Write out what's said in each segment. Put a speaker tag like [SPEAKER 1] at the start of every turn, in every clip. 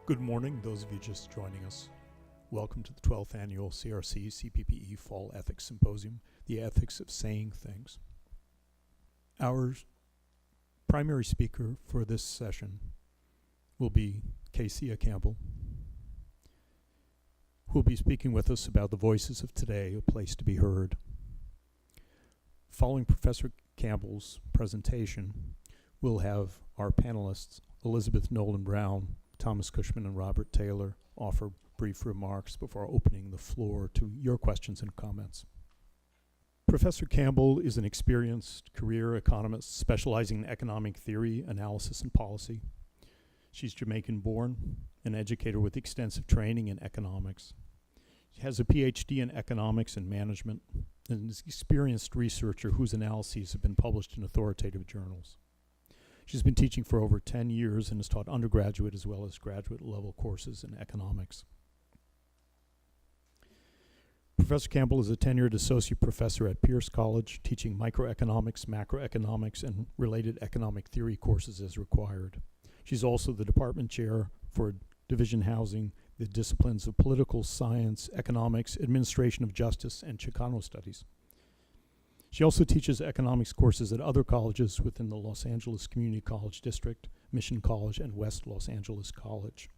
[SPEAKER 1] Good morning, those of you just joining us. Welcome to the 12th Annual CRC CPPE Fall Ethics Symposium, The Ethics of Saying Things. Our primary speaker for this session will be Kaycea Campbell, who will be speaking with us about the voices of today, a place to be heard. Following Professor Campbell's presentation, we'll have our panelists, Elizabeth Nolan Brown, Thomas Cushman, and Robert Taylor, offer brief remarks before opening the floor to your questions and comments. Professor Campbell is an experienced career economist specializing in economic theory, analysis, and policy. She's Jamaican-born, an educator with extensive training in economics. She has a PhD in economics and management, and is an experienced researcher whose analyses have been published in authoritative journals. She's been teaching for over 10 years and has taught undergraduate as well as graduate level courses in economics. Professor Campbell is a tenured associate professor at Pierce College, teaching microeconomics, macroeconomics, and related economic theory courses as required. She's also the department chair for division housing the disciplines of political science, economics, administration of justice, and Chicano studies. She also teaches economics courses at other colleges within the Los Angeles Community College District, Mission College, and West Los Angeles College.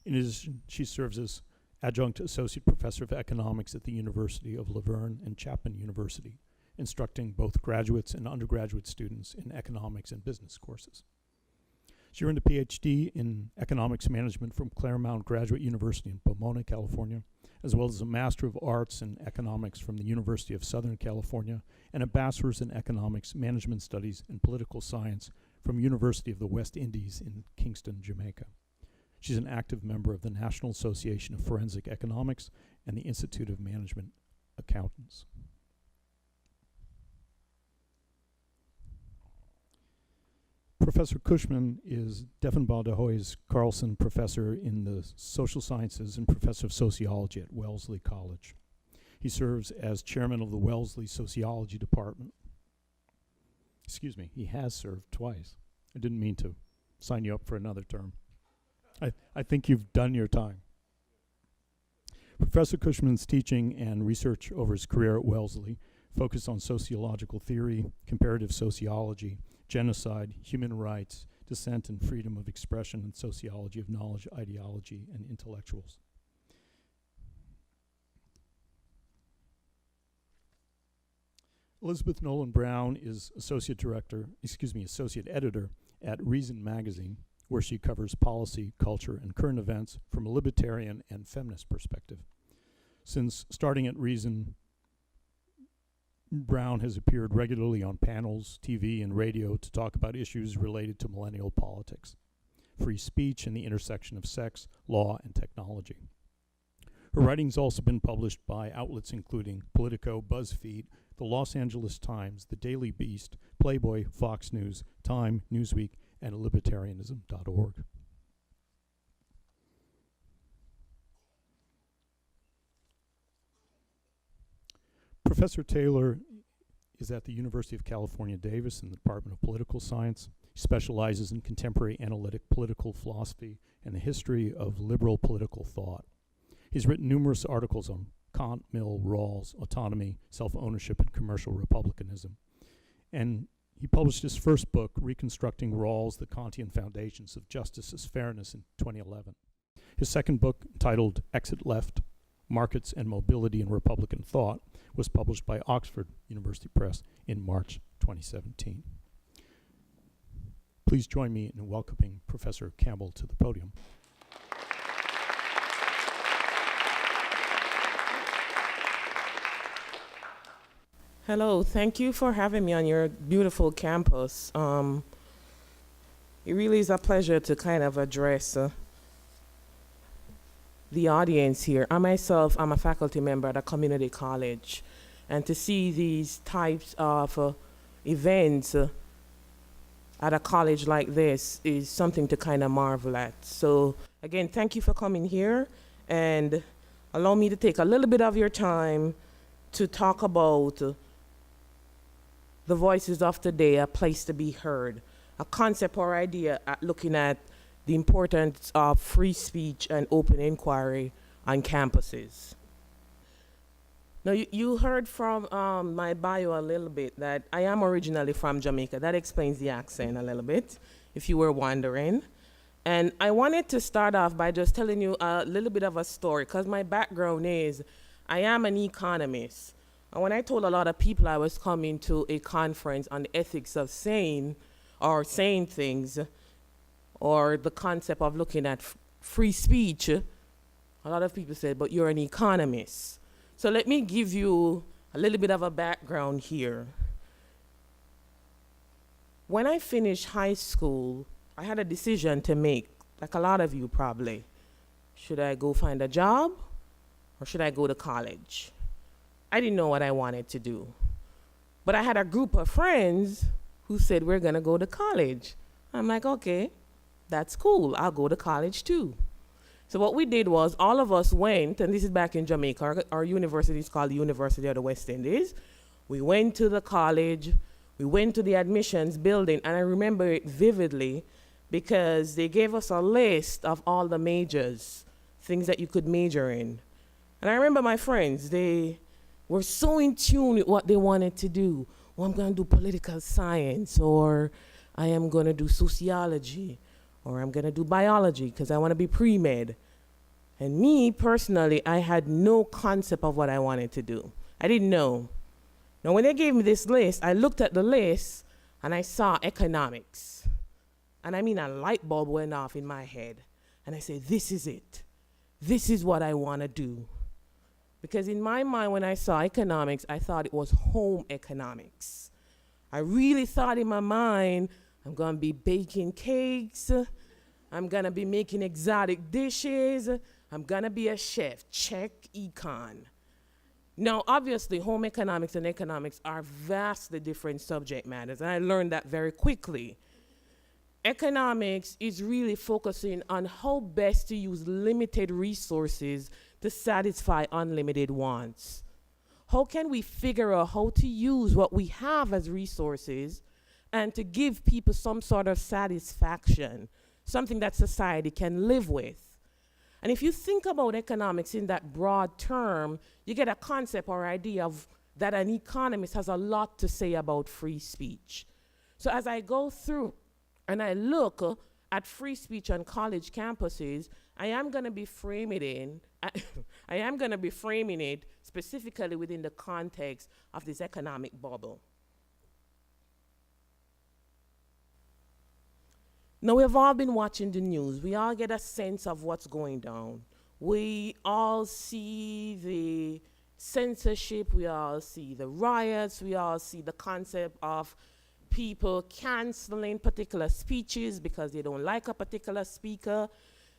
[SPEAKER 1] In addition, she serves as adjunct associate professor of economics at the University of La Verne and Chapman University, instructing both graduates and undergraduate students in economics and business courses. She earned a PhD in economics management from Claremont Graduate University in Pomona, California, as well as a Master of Arts in Economics from the University of Southern California and a Bachelor's in Economics, Management Studies, and Political Science from University of the West Indies in Kingston, Jamaica. She's an active member of the National Association of Forensic Economics and the Institute of Management Accountants. Professor Cushman is Devon de Hoy's Carlson Professor in the Social Sciences and Professor of Sociology at Wellesley College. He serves as chairman of the Wellesley Sociology Department. Excuse me, he has served twice. I didn't mean to sign you up for another term. I think you've done your time. Professor Cushman's teaching and research over his career at Wellesley focused on sociological theory, comparative sociology, genocide, human rights, dissent and freedom of expression, and sociology of knowledge, ideology, and intellectuals. Elizabeth Nolan Brown is associate editor at Reason magazine, where she covers policy, culture, and current events from a libertarian and feminist perspective. Since starting at Reason, Brown has appeared regularly on panels, TV, and radio to talk about issues related to millennial politics, free speech, and the intersection of sex, law, and technology. Her writing's also been published by outlets including Politico, BuzzFeed, the Los Angeles Times, the Daily Beast, Playboy, Fox News, Time, Newsweek, and libertarianism.org. Professor Taylor is at the University of California, Davis in the Department of Political Science. He specializes in contemporary analytic political philosophy and the history of liberal political thought. He's written numerous articles on Kant, Mill, Rawls, autonomy, self-ownership, and commercial republicanism. And he published his first book, Reconstructing Rawls, The Kantian Foundations of Justice as Fairness, in 2011. His second book, titled Exit Left, Markets and Mobility in Republican Thought, was published by Oxford University Press in March 2017. Please join me in welcoming Professor Campbell to the podium.
[SPEAKER 2] Hello, thank you for having me on your beautiful campus. It really is a pleasure to kind of address the audience here. I'm a faculty member at a community college, and to see these types of events at a college like this is something to kind of marvel at. So again, thank you for coming here, and allow me to take a little bit of your time to talk about the voices of today, a place to be heard, a concept or idea at looking at the importance of free speech and open inquiry on campuses. Now, you heard from my bio a little bit that I am originally from Jamaica. That explains the accent a little bit, if you were wondering. And I wanted to start off by just telling you a little bit of a story, because my background is I am an economist. And when I told a lot of people I was coming to a conference on the ethics of saying things, or the concept of looking at free speech, a lot of people said, but you're an economist. So let me give you a little bit of a background here. When I finished high school, I had a decision to make, like a lot of you probably. Should I go find a job or should I go to college? I didn't know what I wanted to do. But I had a group of friends who said, we're gonna go to college. I'm like, okay, that's cool. I'll go to college too. So what we did was all of us went, and this is back in Jamaica, our university is called the University of the West Indies. We went to the college, we went to the admissions building, and I remember it vividly because they gave us a list of all the majors, things that you could major in. And I remember my friends, they were so in tune with what they wanted to do. Well, I'm gonna do political science, or I am gonna do sociology, or I'm gonna do biology because I wanna be pre-med. And me, personally, I had no concept of what I wanted to do. I didn't know. Now, when they gave me this list, I looked at the list and I saw economics. And I mean, a light bulb went off in my head. And I said, this is it. This is what I wanna do. Because in my mind, when I saw economics, I thought it was home economics. I really thought in my mind, I'm gonna be baking cakes, I'm gonna be making exotic dishes, I'm gonna be a chef, check econ. Now, obviously, home economics and economics are vastly different subject matters, and I learned that very quickly. Economics is really focusing on how best to use limited resources to satisfy unlimited wants. How can we figure out how to use what we have as resources and to give people some sort of satisfaction, something that society can live with? And if you think about economics in that broad term, you get a concept or idea of that an economist has a lot to say about free speech. So as I go through and I look at free speech on college campuses, I am going to be framing it specifically within the context of this economic bubble. Now, we've all been watching the news. We all get a sense of what's going down. We all see the censorship, we all see the riots, we all see the concept of people canceling particular speeches because they don't like a particular speaker.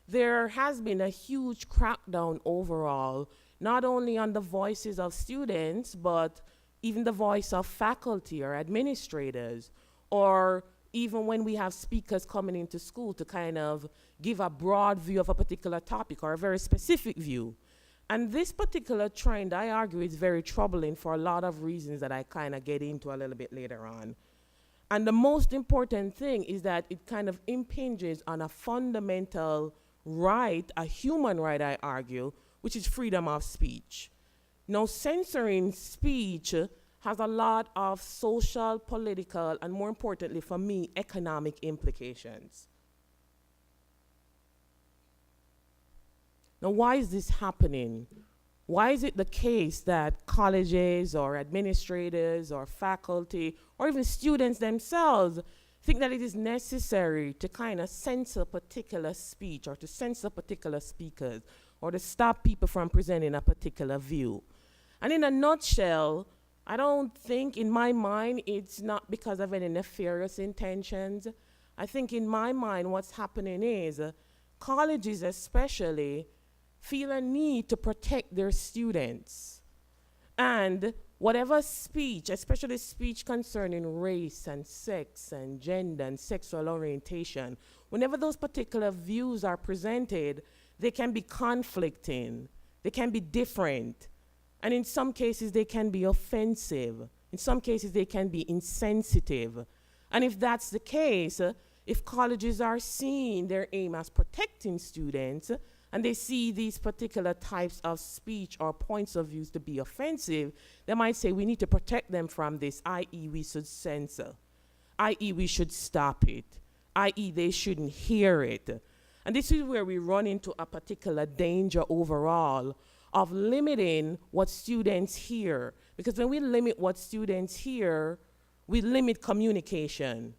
[SPEAKER 2] There has been a huge crackdown overall, not only on the voices of students, but even the voice of faculty or administrators, or even when we have speakers coming into school to kind of give a broad view of a particular topic or a very specific view. And this particular trend, I argue, is very troubling for a lot of reasons that I kind of get into a little bit later on. And the most important thing is that it kind of impinges on a fundamental right, a human right, I argue, which is freedom of speech. Now, censoring speech has a lot of social, political, and more importantly for me, economic implications. Now, why is this happening? Why is it the case that colleges or administrators or faculty or even students themselves think that it is necessary to kind of censor particular speech or to censor particular speakers or to stop people from presenting a particular view? And in a nutshell, I don't think, in my mind, it's not because of any nefarious intentions. I think in my mind what's happening is colleges especially feel a need to protect their students. And whatever speech, especially speech concerning race and sex and gender and sexual orientation, whenever those particular views are presented, they can be conflicting, they can be different. And in some cases, they can be offensive. In some cases, they can be insensitive. And if that's the case, If colleges are seeing their aim as protecting students, and they see these particular types of speech or points of views to be offensive, they might say we need to protect them from this, i.e. we should censor, i.e. we should stop it, i.e. they shouldn't hear it. And this is where we run into a particular danger overall of limiting what students hear. Because when we limit what students hear, we limit communication.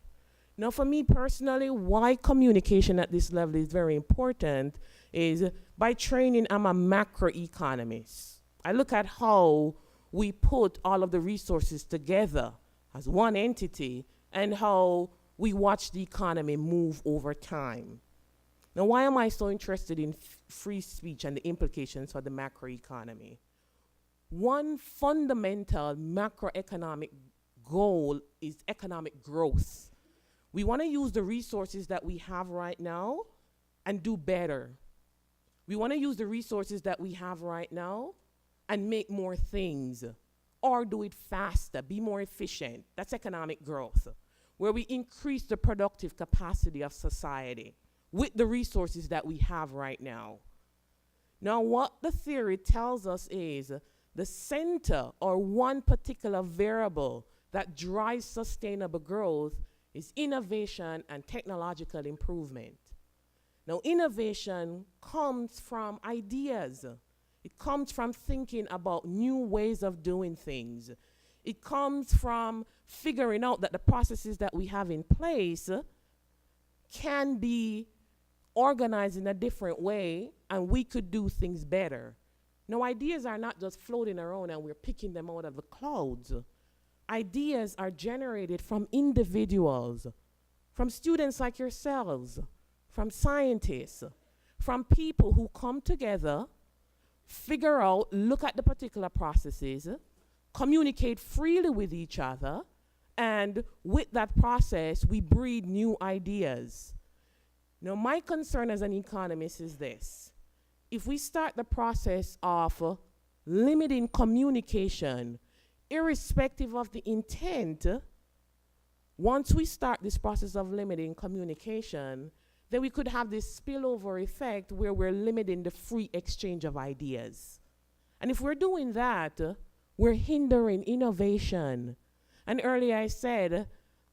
[SPEAKER 2] Now, for me personally, why communication at this level is very important is by training, I'm a macroeconomist. I look at how we put all of the resources together as one entity and how we watch the economy move over time. Now, why am I so interested in free speech and the implications for the macroeconomy? One fundamental macroeconomic goal is economic growth. We want to use the resources that we have right now and do better. We want to use the resources that we have right now and make more things, or do it faster, be more efficient. That's economic growth, where we increase the productive capacity of society with the resources that we have right now. Now, what the theory tells us is the center or one particular variable that drives sustainable growth is innovation and technological improvement. Now, innovation comes from ideas. It comes from thinking about new ways of doing things. It comes from figuring out that the processes that we have in place can be organized in a different way and we could do things better. Now, ideas are not just floating around and we're picking them out of the clouds. Ideas are generated from individuals, from students like yourselves, from scientists, from people who come together, figure out, look at the particular processes, communicate freely with each other, and with that process, we breed new ideas. Now, my concern as an economist is this. If we start the process of limiting communication, irrespective of the intent, once we start this process of limiting communication, then we could have this spillover effect where we're limiting the free exchange of ideas. And if we're doing that, we're hindering innovation. And earlier I said,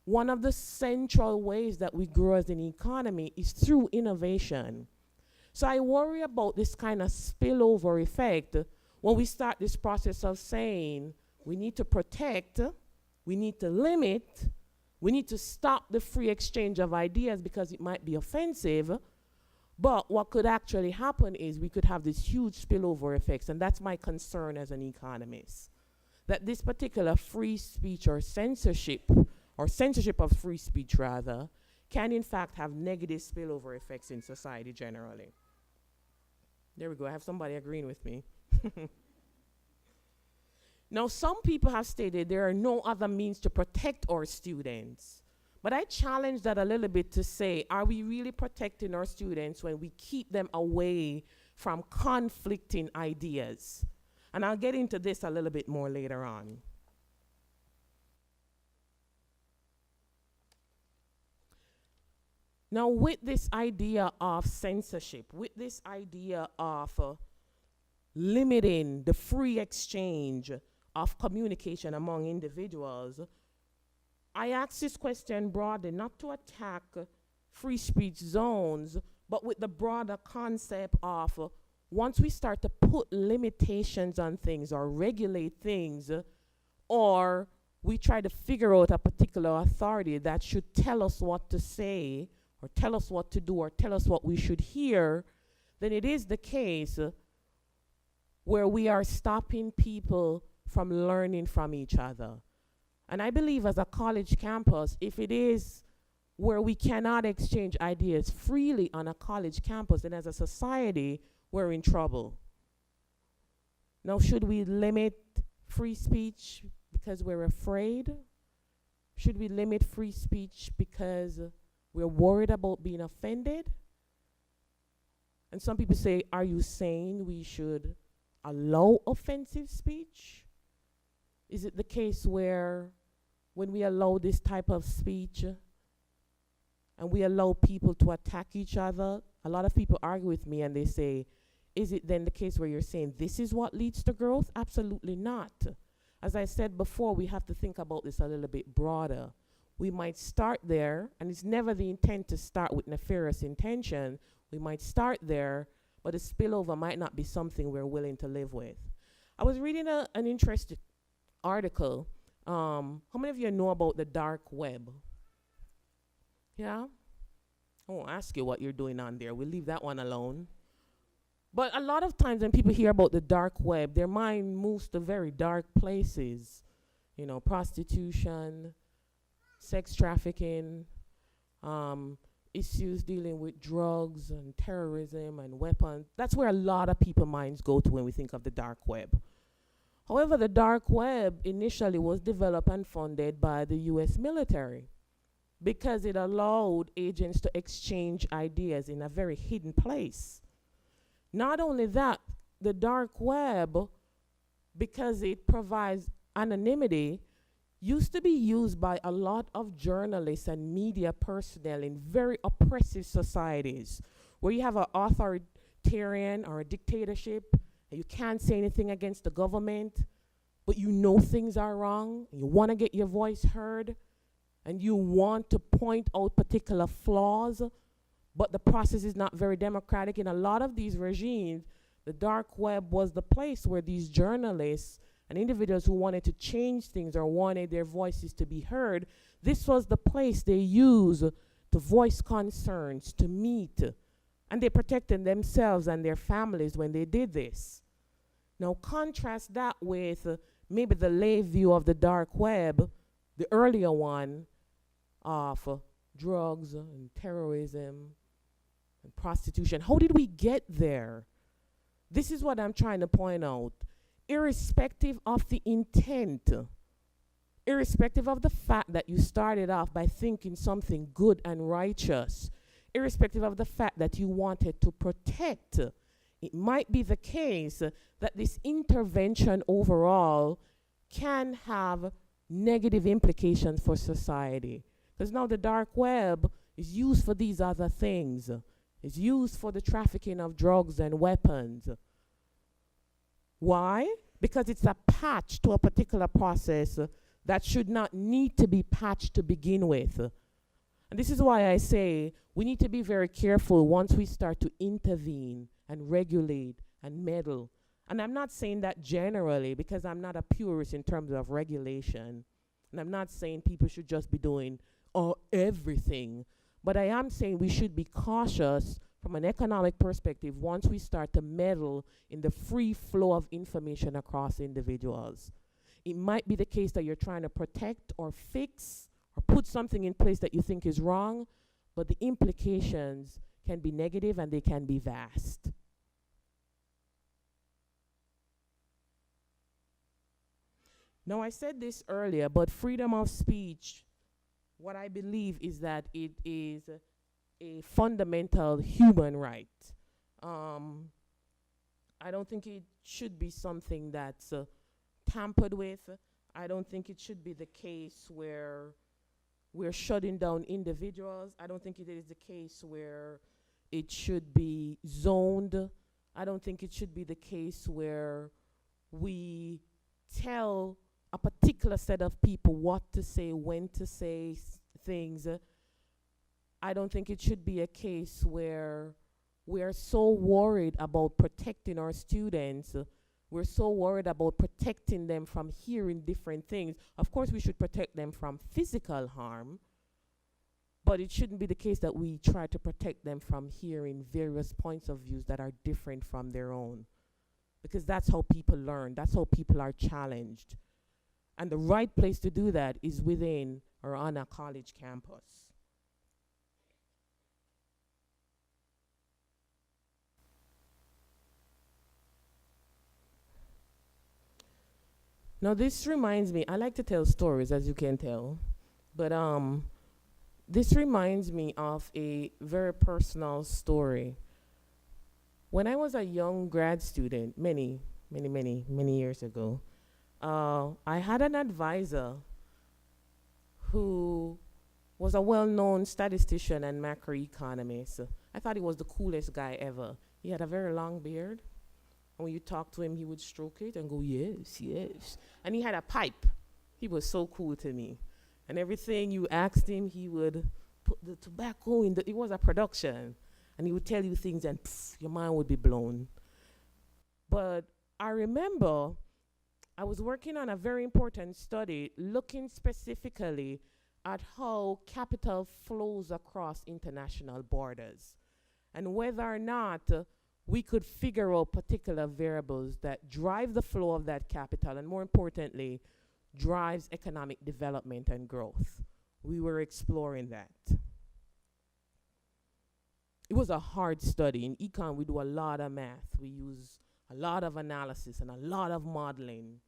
[SPEAKER 2] one of the central ways that we grow as an economy is through innovation. So I worry about this kind of spillover effect when we start this process of saying, we need to protect, we need to limit, we need to stop the free exchange of ideas because it might be offensive. But what could actually happen is we could have this huge spillover effects, and that's my concern as an economist. That this particular free speech or censorship of free speech rather, can in fact have negative spillover effects in society generally. There we go, I have somebody agreeing with me. Now, some people have stated there are no other means to protect our students. But I challenge that a little bit to say, are we really protecting our students when we keep them away from conflicting ideas? And I'll get into this a little bit more later on. Now, with this idea of censorship, with this idea of limiting the free exchange of communication among individuals, I ask this question broadly, not to attack free speech zones, but with the broader concept of once we start to put limitations on things or regulate things, or we try to figure out a particular authority that should tell us what to say, or tell us what to do, or tell us what we should hear, then it is the case where we are stopping people from learning from each other. And I believe as a college campus, if it is where we cannot exchange ideas freely on a college campus, then as a society, we're in trouble. Now, should we limit free speech because we're afraid? Should we limit free speech because we're worried about being offended? And some people say, are you saying we should allow offensive speech? Is it the case where when we allow this type of speech and we allow people to attack each other, a lot of people argue with me and they say, is it then the case where you're saying this is what leads to growth? Absolutely not. As I said before, we have to think about this a little bit broader. We might start there, and it's never the intent to start with nefarious intention. We might start there, but the spillover might not be something we're willing to live with. I was reading an interesting article. How many of you know about the dark web? Yeah? I won't ask you what you're doing on there. We'll leave that one alone. But a lot of times when people hear about the dark web, their mind moves to very dark places. You know, prostitution, sex trafficking, issues dealing with drugs and terrorism and weapons. That's where a lot of people's minds go to when we think of the dark web. However, the dark web initially was developed and funded by the US military because it allowed agents to exchange ideas in a very hidden place. Not only that, the dark web, because it provides anonymity, used to be used by a lot of journalists and media personnel in very oppressive societies where you have an authoritarian or a dictatorship and you can't say anything against the government, but you know things are wrong and you want to get your voice heard and you want to point out particular flaws, but the process is not very democratic. In a lot of these regimes, the dark web was the place where these journalists and individuals who wanted to change things or wanted their voices to be heard, this was the place they used to voice concerns, to meet, and they protected themselves and their families when they did this. Now contrast that with maybe the lay view of the dark web, the earlier one of drugs and terrorism and prostitution. How did we get there? This is what I'm trying to point out. Irrespective of the intent, irrespective of the fact that you started off by thinking something good and righteous, irrespective of the fact that you wanted to protect, it might be the case that this intervention overall can have negative implications for society. Because now the dark web is used for these other things. It's used for the trafficking of drugs and weapons. Why? Because it's a patch to a particular process that should not need to be patched to begin with. And this is why I say we need to be very careful once we start to intervene and regulate and meddle. And I'm not saying that generally because I'm not a purist in terms of regulation. And I'm not saying people should just be doing everything. But I am saying we should be cautious from an economic perspective once we start to meddle in the free flow of information across individuals. It might be the case that you're trying to protect or fix or put something in place that you think is wrong, but the implications can be negative and they can be vast. Now, I said this earlier, but freedom of speech, what I believe is that it is a fundamental human right. I don't think it should be something that's tampered with. I don't think it should be the case where we're shutting down individuals. I don't think it is the case where it should be zoned. I don't think it should be the case where we tell a particular set of people what to say, when to say things. I don't think it should be a case where we're so worried about protecting our students. We're so worried about protecting them from hearing different things. Of course, we should protect them from physical harm, but it shouldn't be the case that we try to protect them from hearing various points of views that are different from their own. Because that's how people learn. That's how people are challenged. And the right place to do that is within or on a college campus. Now this reminds me, I like to tell stories, as you can tell, but this reminds me of a very personal story. When I was a young grad student, many years ago, I had an advisor who was a well-known statistician and macroeconomist. I thought he was the coolest guy ever. He had a very long beard. And when you talk to him, he would stroke it and go, yes, yes. And he had a pipe. He was so cool to me. And everything you asked him, he would put the tobacco in it was a production. And he would tell you things and pff, your mind would be blown. But I remember I was working on a very important study looking specifically at how capital flows across international borders and whether or not we could figure out particular variables that drive the flow of that capital and, more importantly, drives economic development and growth. We were exploring that. It was a hard study. In econ, we do a lot of math. We use a lot of analysis and a lot of modeling.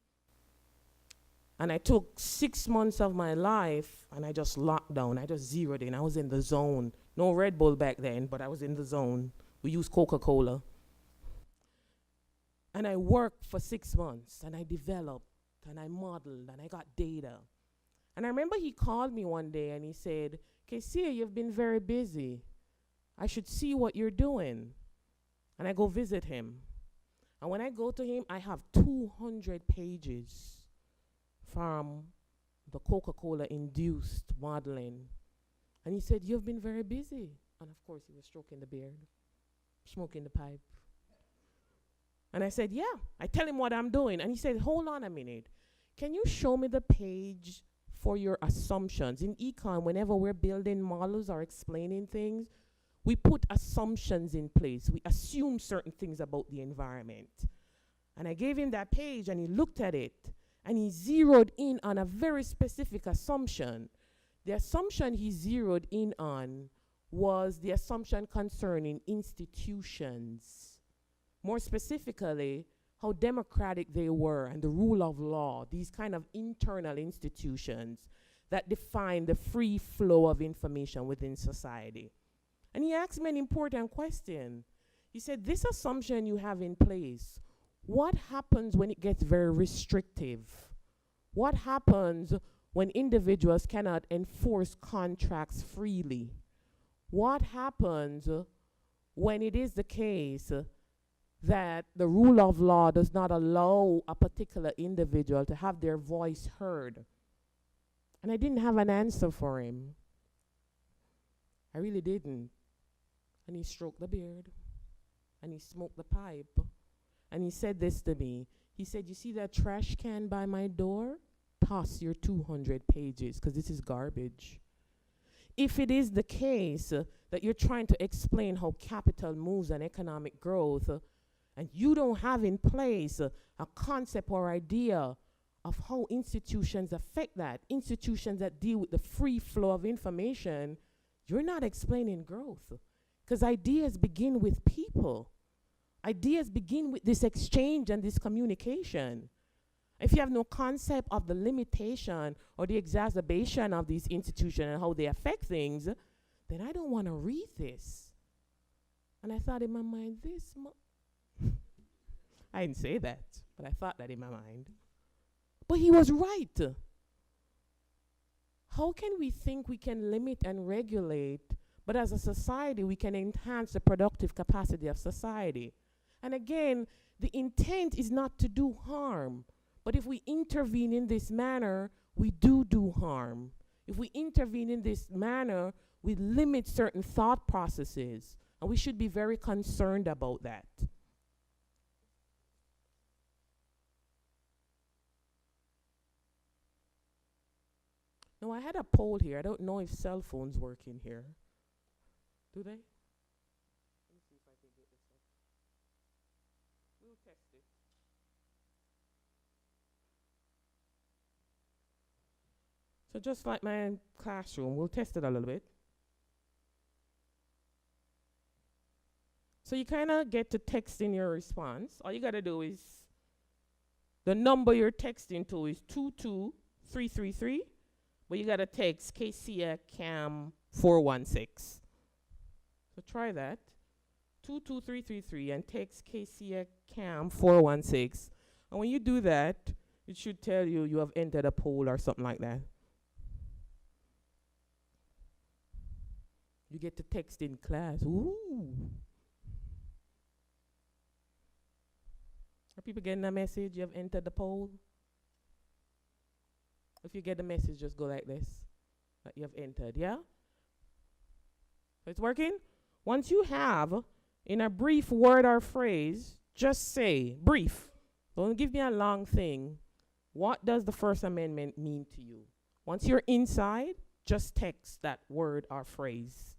[SPEAKER 2] And I took 6 months of my life and I just locked down. I just zeroed in. I was in the zone. No Red Bull back then, but I was in the zone. We used Coca-Cola. And I worked for 6 months and I developed and I modeled and I got data. And I remember he called me one day and he said, Kaycea, you've been very busy. I should see what you're doing. And I go visit him. And when I go to him, I have 200 pages from the Coca-Cola induced modeling. And he said, you've been very busy. And of course, he was stroking the beard, smoking the pipe. And I said, yeah. I tell him what I'm doing. And he said, hold on a minute. Can you show me the page for your assumptions? In econ, whenever we're building models or explaining things, we put assumptions in place. We assume certain things about the environment. And I gave him that page and he looked at it and he zeroed in on a very specific assumption. The assumption he zeroed in on was the assumption concerning institutions. More specifically, how democratic they were and the rule of law, these kind of internal institutions that define the free flow of information within society. And he asked me an important question. He said, this assumption you have in place, what happens when it gets very restrictive? What happens when individuals cannot enforce contracts freely? What happens when it is the case that the rule of law does not allow a particular individual to have their voice heard? And I didn't have an answer for him. I really didn't. And he stroked the beard, and he smoked the pipe, and he said this to me. He said, you see that trash can by my door? Toss your 200 pages, because this is garbage. If it is the case that you're trying to explain how capital moves and economic growth, and you don't have in place a concept or idea of how institutions affect that, institutions that deal with the free flow of information, you're not explaining growth. Because ideas begin with people. Ideas begin with this exchange and this communication. If you have no concept of the limitation or the exacerbation of these institutions and how they affect things, then I don't want to read this. And I thought in my mind, I didn't say that, but I thought that in my mind. But he was right. How can we think we can limit and regulate, but as a society, we can enhance the productive capacity of society? And again, the intent is not to do harm. But if we intervene in this manner, we do harm. If we intervene in this manner, we limit certain thought processes. And we should be very concerned about that. Now, I had a poll here. I don't know if cell phones work in here. Do they? Let me see if I can get this up. We'll test it. So just like my classroom, we'll test it a little bit. So you kind of get to text in your response. All you got to do is, the number you're texting to is 22333, but you got to text Kaycea Cam 416. So try that, 22333, and text Kaycea Cam 416. And when you do that, it should tell you you have entered a poll or something like that. You get to text in class. Ooh. Are people getting a message? You have entered the poll? If you get the message, just go like this. That you have entered, yeah? So it's working? Once you have, in a brief word or phrase, just say, brief. Don't give me a long thing. What does the First Amendment mean to you? Once you're inside, just text that word or phrase.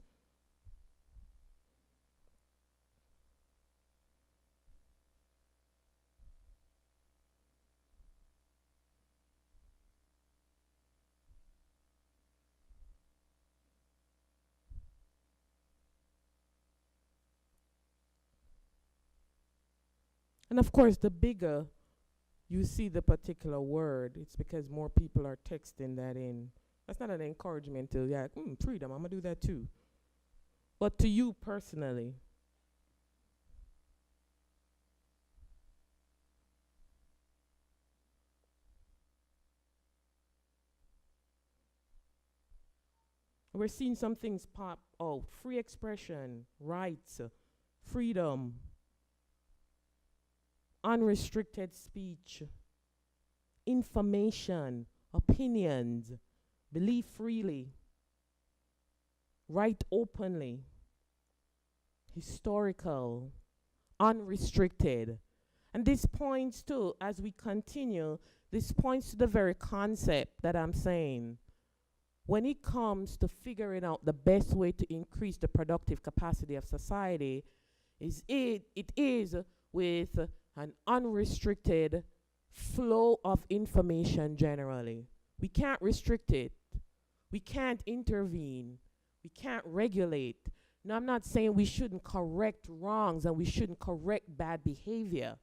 [SPEAKER 2] And of course, the bigger you see the particular word, it's because more people are texting that in. That's not an encouragement to, yeah, freedom, I'm going to do that too. But to you personally, we're seeing some things pop out. Free expression, rights, freedom, unrestricted speech, information, opinions, believe freely, write openly, historical, unrestricted. And this points to, as we continue, this points to the very concept that I'm saying. When it comes to figuring out the best way to increase the productive capacity of society, it is with an unrestricted flow of information generally. We can't restrict it. We can't intervene. We can't regulate. Now, I'm not saying we shouldn't correct wrongs and we shouldn't correct bad behavior.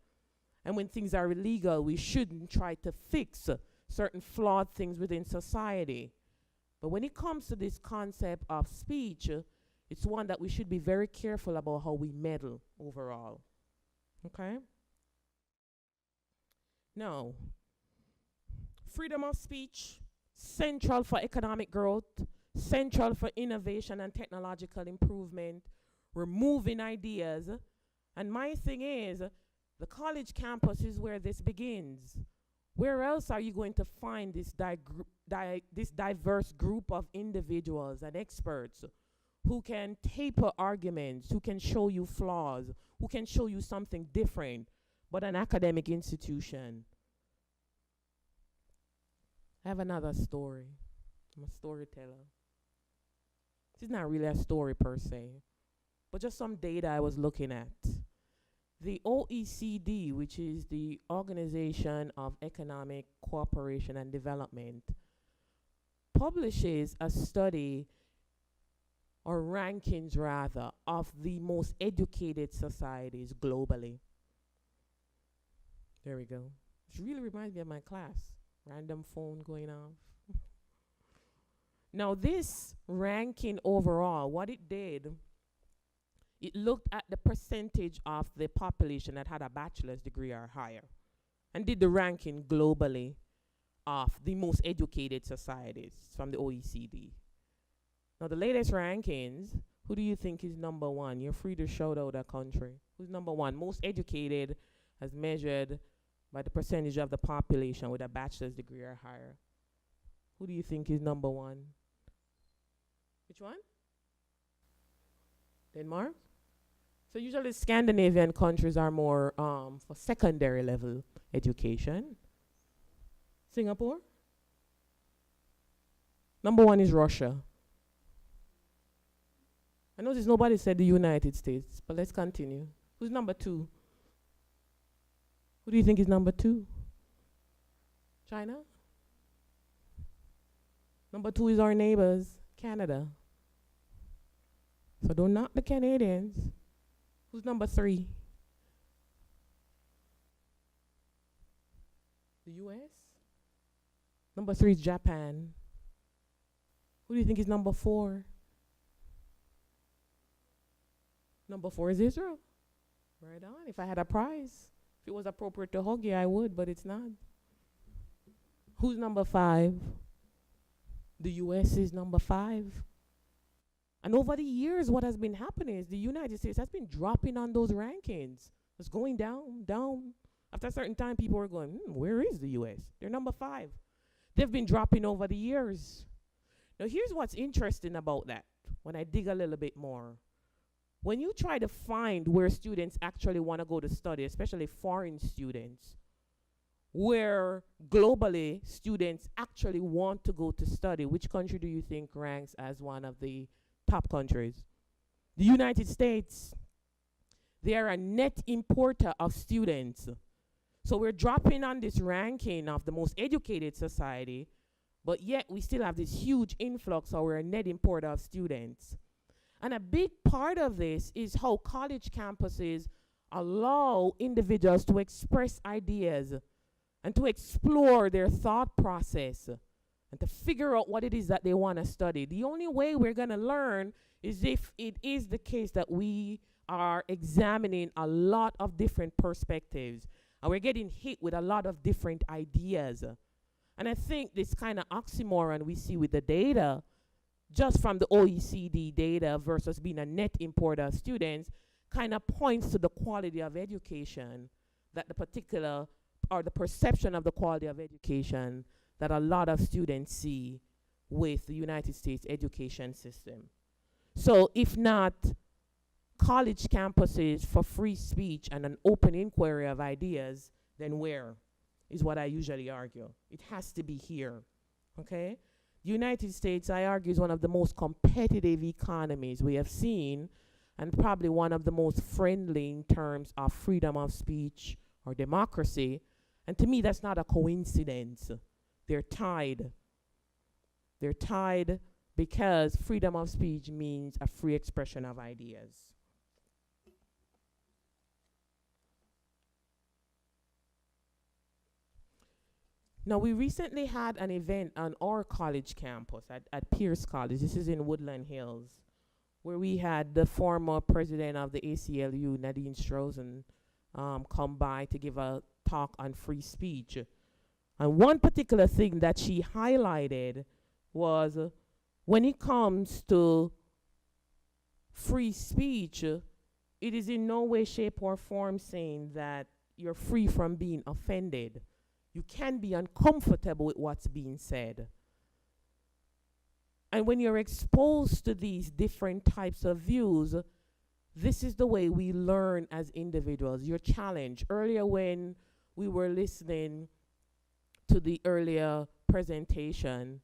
[SPEAKER 2] And when things are illegal, we shouldn't try to fix certain flawed things within society. But when it comes to this concept of speech, it's one that we should be very careful about how we meddle overall. Okay? Now, freedom of speech, central for economic growth, central for innovation and technological improvement, removing ideas. And my thing is, the college campus is where this begins. Where else are you going to find this diverse group of individuals and experts who can taper arguments, who can show you flaws, who can show you something different, but an academic institution? I have another story. I'm a storyteller. This is not really a story per se, but just some data I was looking at. The OECD, which is the Organization of Economic Cooperation and Development, publishes a study, or rankings rather, of the most educated societies globally. There we go. It really reminds me of my class. Random phone going off. Now this ranking overall, what it did, it looked at the percentage of the population that had a bachelor's degree or higher and did the ranking globally of the most educated societies from the OECD. Now the latest rankings, who do you think is number one? You're free to shout out a country. Who's number one? Most educated as measured by the percentage of the population with a bachelor's degree or higher. Who do you think is number one? Which one? Denmark? So usually Scandinavian countries are more for secondary level education. Singapore? Number one is Russia. I notice nobody said the United States, but let's continue. Who's number two? Who do you think is number two? China? Number two is our neighbors, Canada. So don't knock the Canadians. Who's number three? The US? Number three is Japan. Who do you think is number four? Number four is Israel. Right on. If I had a prize, if it was appropriate to hug you, I would, but it's not. Who's number five? The US is number five. And over the years, what has been happening is the United States has been dropping on those rankings. It's going down, down. After a certain time, people are going, where is the US? They're number 5. They've been dropping over the years. Now, here's what's interesting about that when I dig a little bit more. When you try to find where students actually want to go to study, especially foreign students, where globally students actually want to go to study, which country do you think ranks as one of the top countries? The United States. They are a net importer of students. So we're dropping on this ranking of the most educated society, but yet we still have this huge influx, or we're a net importer of students. And a big part of this is how college campuses allow individuals to express ideas and to explore their thought process and to figure out what it is that they want to study. The only way we're going to learn is if it is the case that we are examining a lot of different perspectives and we're getting hit with a lot of different ideas. And I think this kind of oxymoron we see with the data, just from the OECD data versus being a net importer of students, kind of points to the quality of education that the particular, or the perception of the quality of education that a lot of students see with the United States education system. So if not college campuses for free speech and an open inquiry of ideas, then where is what I usually argue. It has to be here, okay? The United States, I argue, is one of the most competitive economies we have seen, and probably one of the most friendly in terms of freedom of speech or democracy. And to me, that's not a coincidence. They're tied. They're tied because freedom of speech means a free expression of ideas. Now, we recently had an event on our college campus at Pierce College. This is in Woodland Hills, where we had the former president of the ACLU, Nadine Strozen, come by to give a talk on free speech. And one particular thing that she highlighted was when it comes to free speech, it is in no way, shape, or form saying that you're free from being offended. You can be uncomfortable with what's being said. And when you're exposed to these different types of views, this is the way we learn as individuals. You're challenged. Earlier when we were listening to the earlier presentation,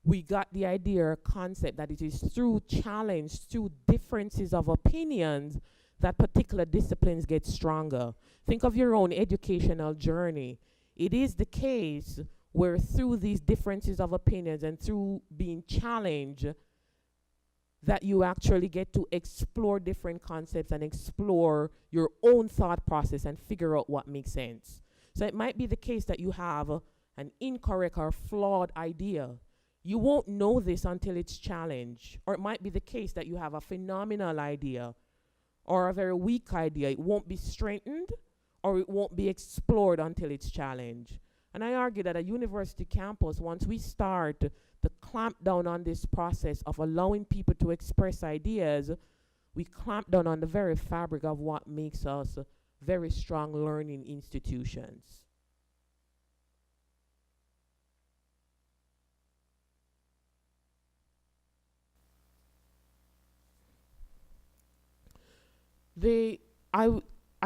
[SPEAKER 2] we got the idea or concept that it is through challenge, through differences of opinions, that particular disciplines get stronger. Think of your own educational journey. It is the case where through these differences of opinions and through being challenged, that you actually get to explore different concepts and explore your own thought process and figure out what makes sense. So it might be the case that you have an incorrect or flawed idea. You won't know this until it's challenged. Or it might be the case that you have a phenomenal idea or a very weak idea. It won't be strengthened or it won't be explored until it's challenged. And I argue that at university campus, once we start to clamp down on this process of allowing people to express ideas, we clamp down on the very fabric of what makes us very strong learning institutions.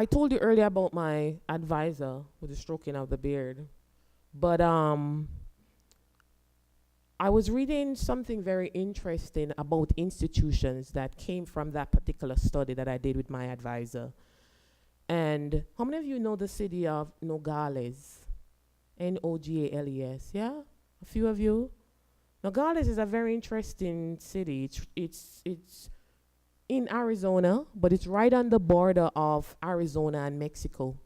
[SPEAKER 2] I told you earlier about my advisor with the stroking of the beard, but I was reading something very interesting about institutions that came from that particular study that I did with my advisor. And how many of you know the city of Nogales? Nogales, yeah? A few of you? Nogales is a very interesting city. It's in Arizona, but it's right on the border of Arizona and Mexico.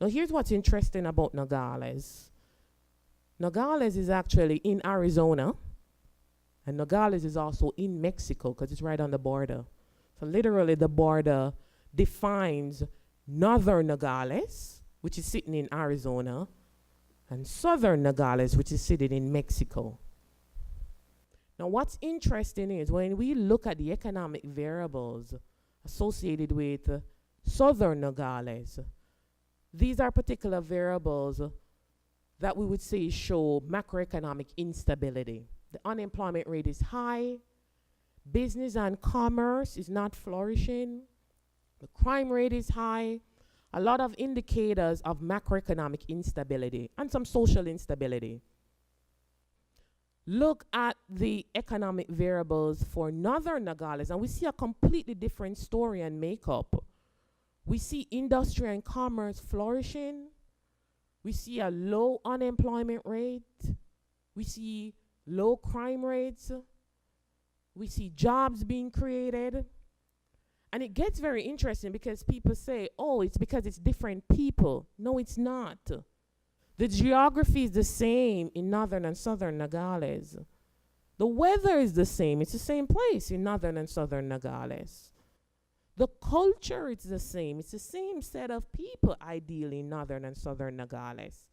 [SPEAKER 2] Now here's what's interesting about Nogales. Nogales is actually in Arizona, and Nogales is also in Mexico because it's right on the border. So literally the border defines northern Nogales, which is sitting in Arizona, and southern Nogales, which is sitting in Mexico. Now, what's interesting is when we look at the economic variables associated with southern Nogales, these are particular variables that we would say show macroeconomic instability. The unemployment rate is high, business and commerce is not flourishing, the crime rate is high, a lot of indicators of macroeconomic instability and some social instability. Look at the economic variables for northern Nogales, and we see a completely different story and makeup. We see industry and commerce flourishing. We see a low unemployment rate. We see low crime rates. We see jobs being created. And it gets very interesting because people say, oh, it's because it's different people. No, it's not. The geography is the same in northern and southern Nogales. The weather is the same. It's the same place in northern and southern Nogales. The culture is the same. It's the same set of people, ideally, in northern and southern Nogales.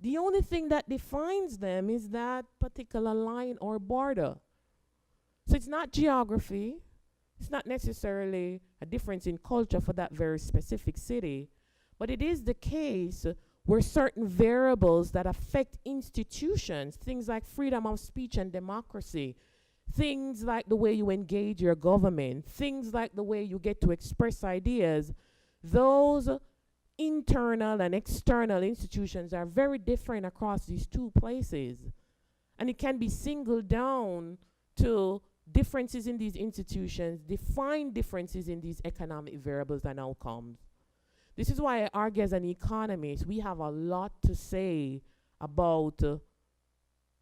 [SPEAKER 2] The only thing that defines them is that particular line or border. So it's not geography. It's not necessarily a difference in culture for that very specific city, but it is the case where certain variables that affect institutions, things like freedom of speech and democracy, things like the way you engage your government, things like the way you get to express ideas, those internal and external institutions are very different across these two places. And it can be singled down to differences in these institutions, define differences in these economic variables and outcomes. This is why I argue as an economist, we have a lot to say about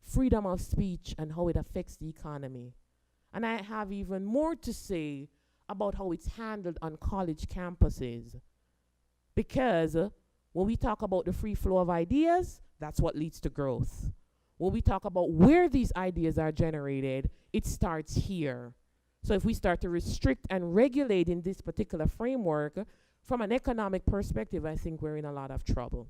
[SPEAKER 2] freedom of speech and how it affects the economy. And I have even more to say about how it's handled on college campuses. Because when we talk about the free flow of ideas, that's what leads to growth. When we talk about where these ideas are generated, it starts here. So if we start to restrict and regulate in this particular framework, from an economic perspective, I think we're in a lot of trouble.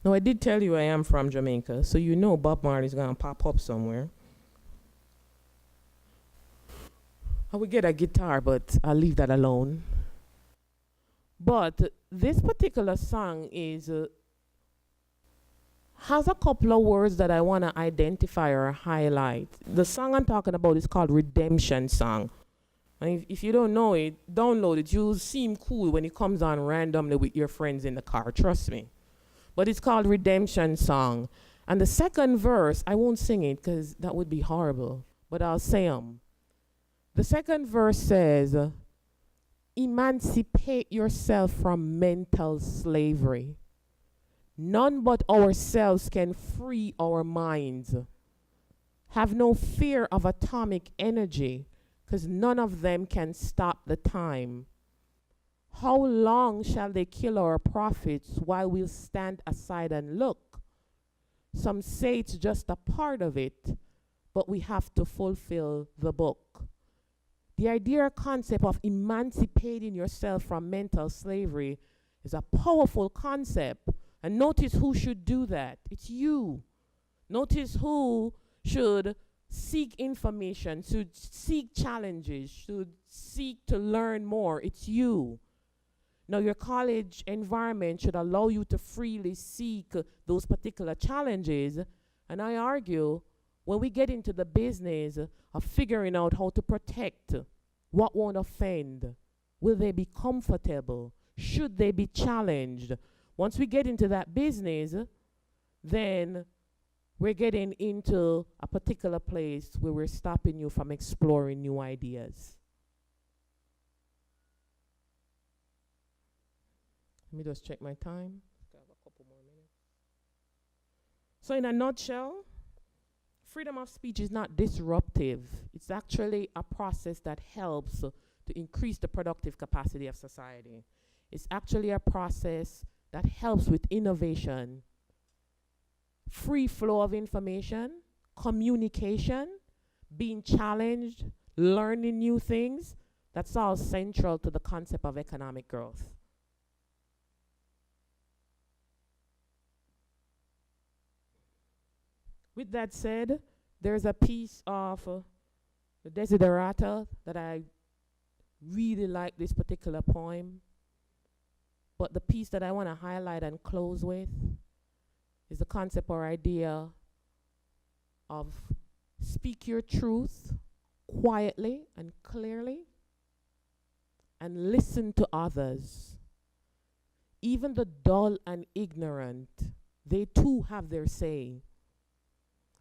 [SPEAKER 2] Now, I did tell you I am from Jamaica, so you know Bob Marley's gonna pop up somewhere. I would get a guitar, but I'll leave that alone. But this particular song is has a couple of words that I want to identify or highlight. The song I'm talking about is called Redemption Song. And if you don't know it, download it. You'll seem cool when it comes on randomly with your friends in the car, trust me. But it's called Redemption Song. And the second verse, I won't sing it because that would be horrible, but I'll say them. The second verse says, emancipate yourself from mental slavery. None but ourselves can free our minds. Have no fear of atomic energy, because none of them can stop the time. How long shall they kill our prophets while we'll stand aside and look? Some say it's just a part of it, but we have to fulfill the book. The idea or concept of emancipating yourself from mental slavery is a powerful concept. And notice who should do that. It's you. Notice who should seek information, should seek challenges, should seek to learn more. It's you. Now, your college environment should allow you to freely seek those particular challenges. And I argue, when we get into the business of figuring out how to protect what won't offend, will they be comfortable? Should they be challenged? Once we get into that business, then we're getting into a particular place where we're stopping you from exploring new ideas. Let me just check my time. I have a couple more minutes. So in a nutshell, freedom of speech is not disruptive. It's actually a process that helps to increase the productive capacity of society. It's actually a process that helps with innovation, free flow of information, communication, being challenged, learning new things. That's all central to the concept of economic growth. With that said, there's a piece of the Desiderata that I really like this particular poem. But the piece that I want to highlight and close with is the concept or idea of speak your truth quietly and clearly and listen to others. Even the dull and ignorant, they too have their say.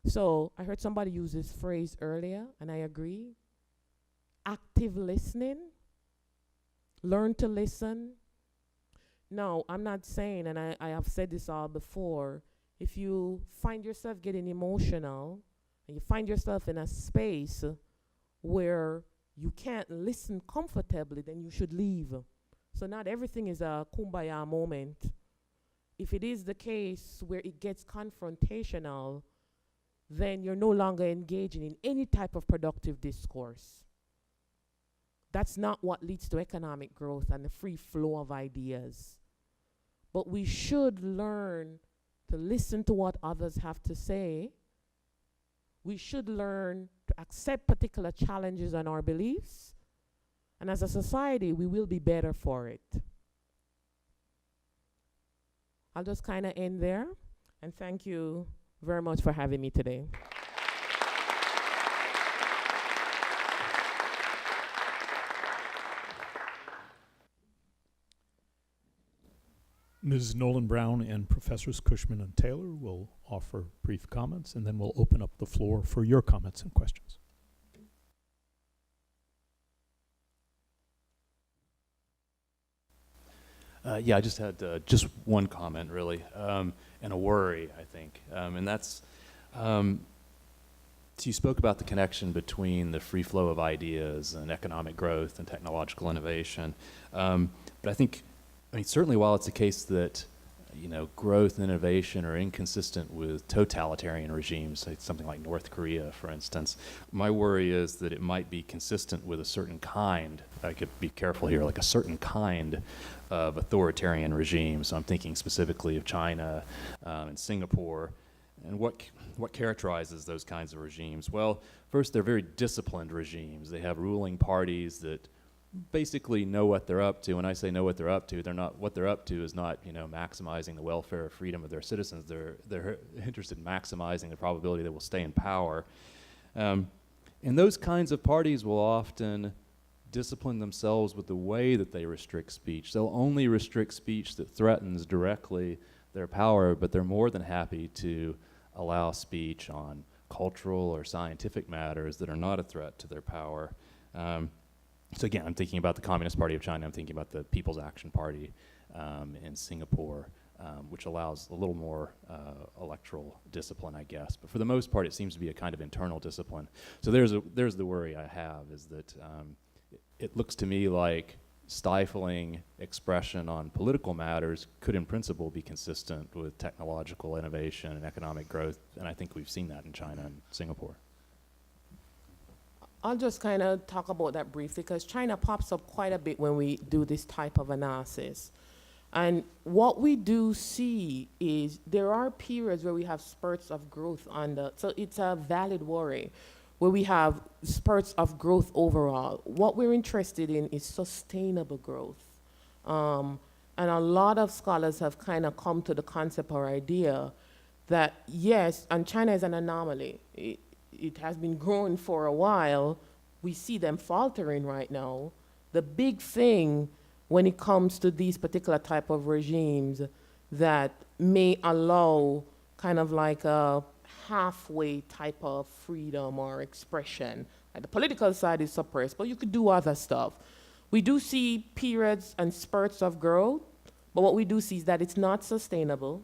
[SPEAKER 2] So I heard somebody use this phrase earlier, and I agree. Active listening. Learn to listen. No, I'm not saying, and I have said this all before, if you find yourself getting emotional, and you find yourself in a space where you can't listen comfortably, then you should leave. So not everything is a kumbaya moment. If it is the case where it gets confrontational, then you're no longer engaging in any type of productive discourse. That's not what leads to economic growth and the free flow of ideas. But we should learn to listen to what others have to say. We should learn to accept particular challenges and our beliefs. And as a society, we will be better for it. I'll just kind of end there. And thank you very much for having me today.
[SPEAKER 1] Ms. Nolan Brown and Professors Cushman and Taylor will offer brief comments, and then we'll open up the floor for your comments and questions.
[SPEAKER 3] Yeah, I just had just one comment, really, and a worry, I think. And that's, so you spoke about the connection between the free flow of ideas and economic growth and technological innovation. But I think, I mean, certainly while it's the case that, you know, growth and innovation are inconsistent with totalitarian regimes, like something like North Korea, for instance, my worry is that it might be consistent with a certain kind, I could be careful here, like a certain kind of authoritarian regime. So I'm thinking specifically of China and Singapore. And what characterizes those kinds of regimes? Well, first, they're very disciplined regimes. They have ruling parties that basically know what they're up to. When I say know what they're up to, what they're up to is not, you know, maximizing the welfare or freedom of their citizens. They're interested in maximizing the probability they will stay in power. And those kinds of parties will often discipline themselves with the way that they restrict speech. They'll only restrict speech that threatens directly their power, but they're more than happy to allow speech on cultural or scientific matters that are not a threat to their power. So again, I'm thinking about the Communist Party of China. I'm thinking about the People's Action Party in Singapore, which allows a little more electoral discipline, I guess. But for the most part, it seems to be a kind of internal discipline. So there's the worry I have, is that it looks to me like stifling expression on political matters could in principle be consistent with technological innovation and economic growth, and I think we've seen that in China and Singapore.
[SPEAKER 2] I'll just kind of talk about that briefly, because China pops up quite a bit when we do this type of analysis. And what we do see is there are periods where we have spurts of growth so it's a valid worry, where we have spurts of growth overall. What we're interested in is sustainable growth. And a lot of scholars have kind of come to the concept or idea that yes, and China is an anomaly. It has been growing for a while. We see them faltering right now. The big thing when it comes to these particular type of regimes that may allow kind of like a halfway type of freedom or expression. Like the political side is suppressed, but you could do other stuff. We do see periods and spurts of growth, but what we do see is that it's not sustainable.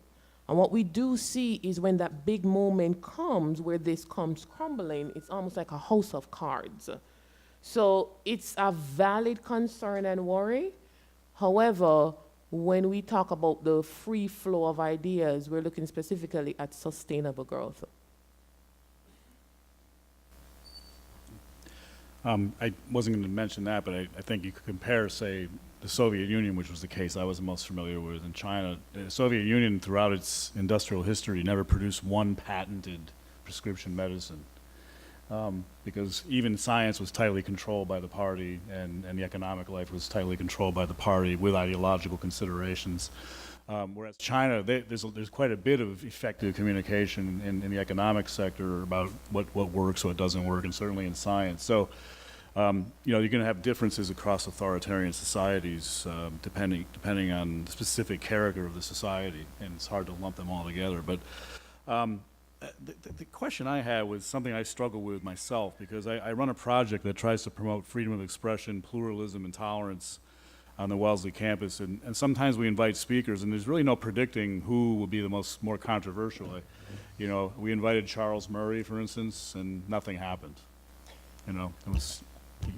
[SPEAKER 2] And what we do see is when that big moment comes where this comes crumbling, it's almost like a house of cards. So it's a valid concern and worry. However, when we talk about the free flow of ideas, we're looking specifically at sustainable growth.
[SPEAKER 4] I wasn't going to mention that, but I think you could compare, say, the Soviet Union, which was the case I was most familiar with, in China. The Soviet Union, throughout its industrial history, never produced one patented prescription medicine, because even science was tightly controlled by the party, and the economic life was tightly controlled by the party with ideological considerations. Whereas China, there's quite a bit of effective communication in the economic sector about what works, what doesn't work, and certainly in science. So, you're going to have differences across authoritarian societies, depending on the specific character of the society, and it's hard to lump them all together. But the question I had was something I struggle with myself, because I run a project that tries to promote freedom of expression, pluralism, and tolerance on the Wellesley campus, and sometimes we invite speakers, and there's really no predicting who will be the more controversial. We invited Charles Murray, for instance, and nothing happened.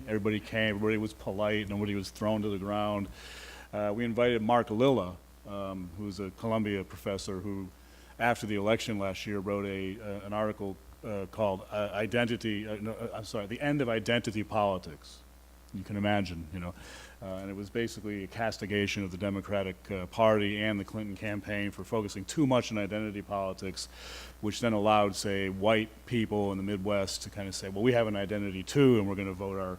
[SPEAKER 4] Everybody came, everybody was polite, nobody was thrown to the ground. We invited Mark Lilla, who's a Columbia professor who, after the election last year, wrote an article called The End of Identity Politics. You can imagine, and it was basically a castigation of the Democratic Party and the Clinton campaign for focusing too much on identity politics, which then allowed, say, white people in the Midwest to kind of say, well, we have an identity too, and we're going to vote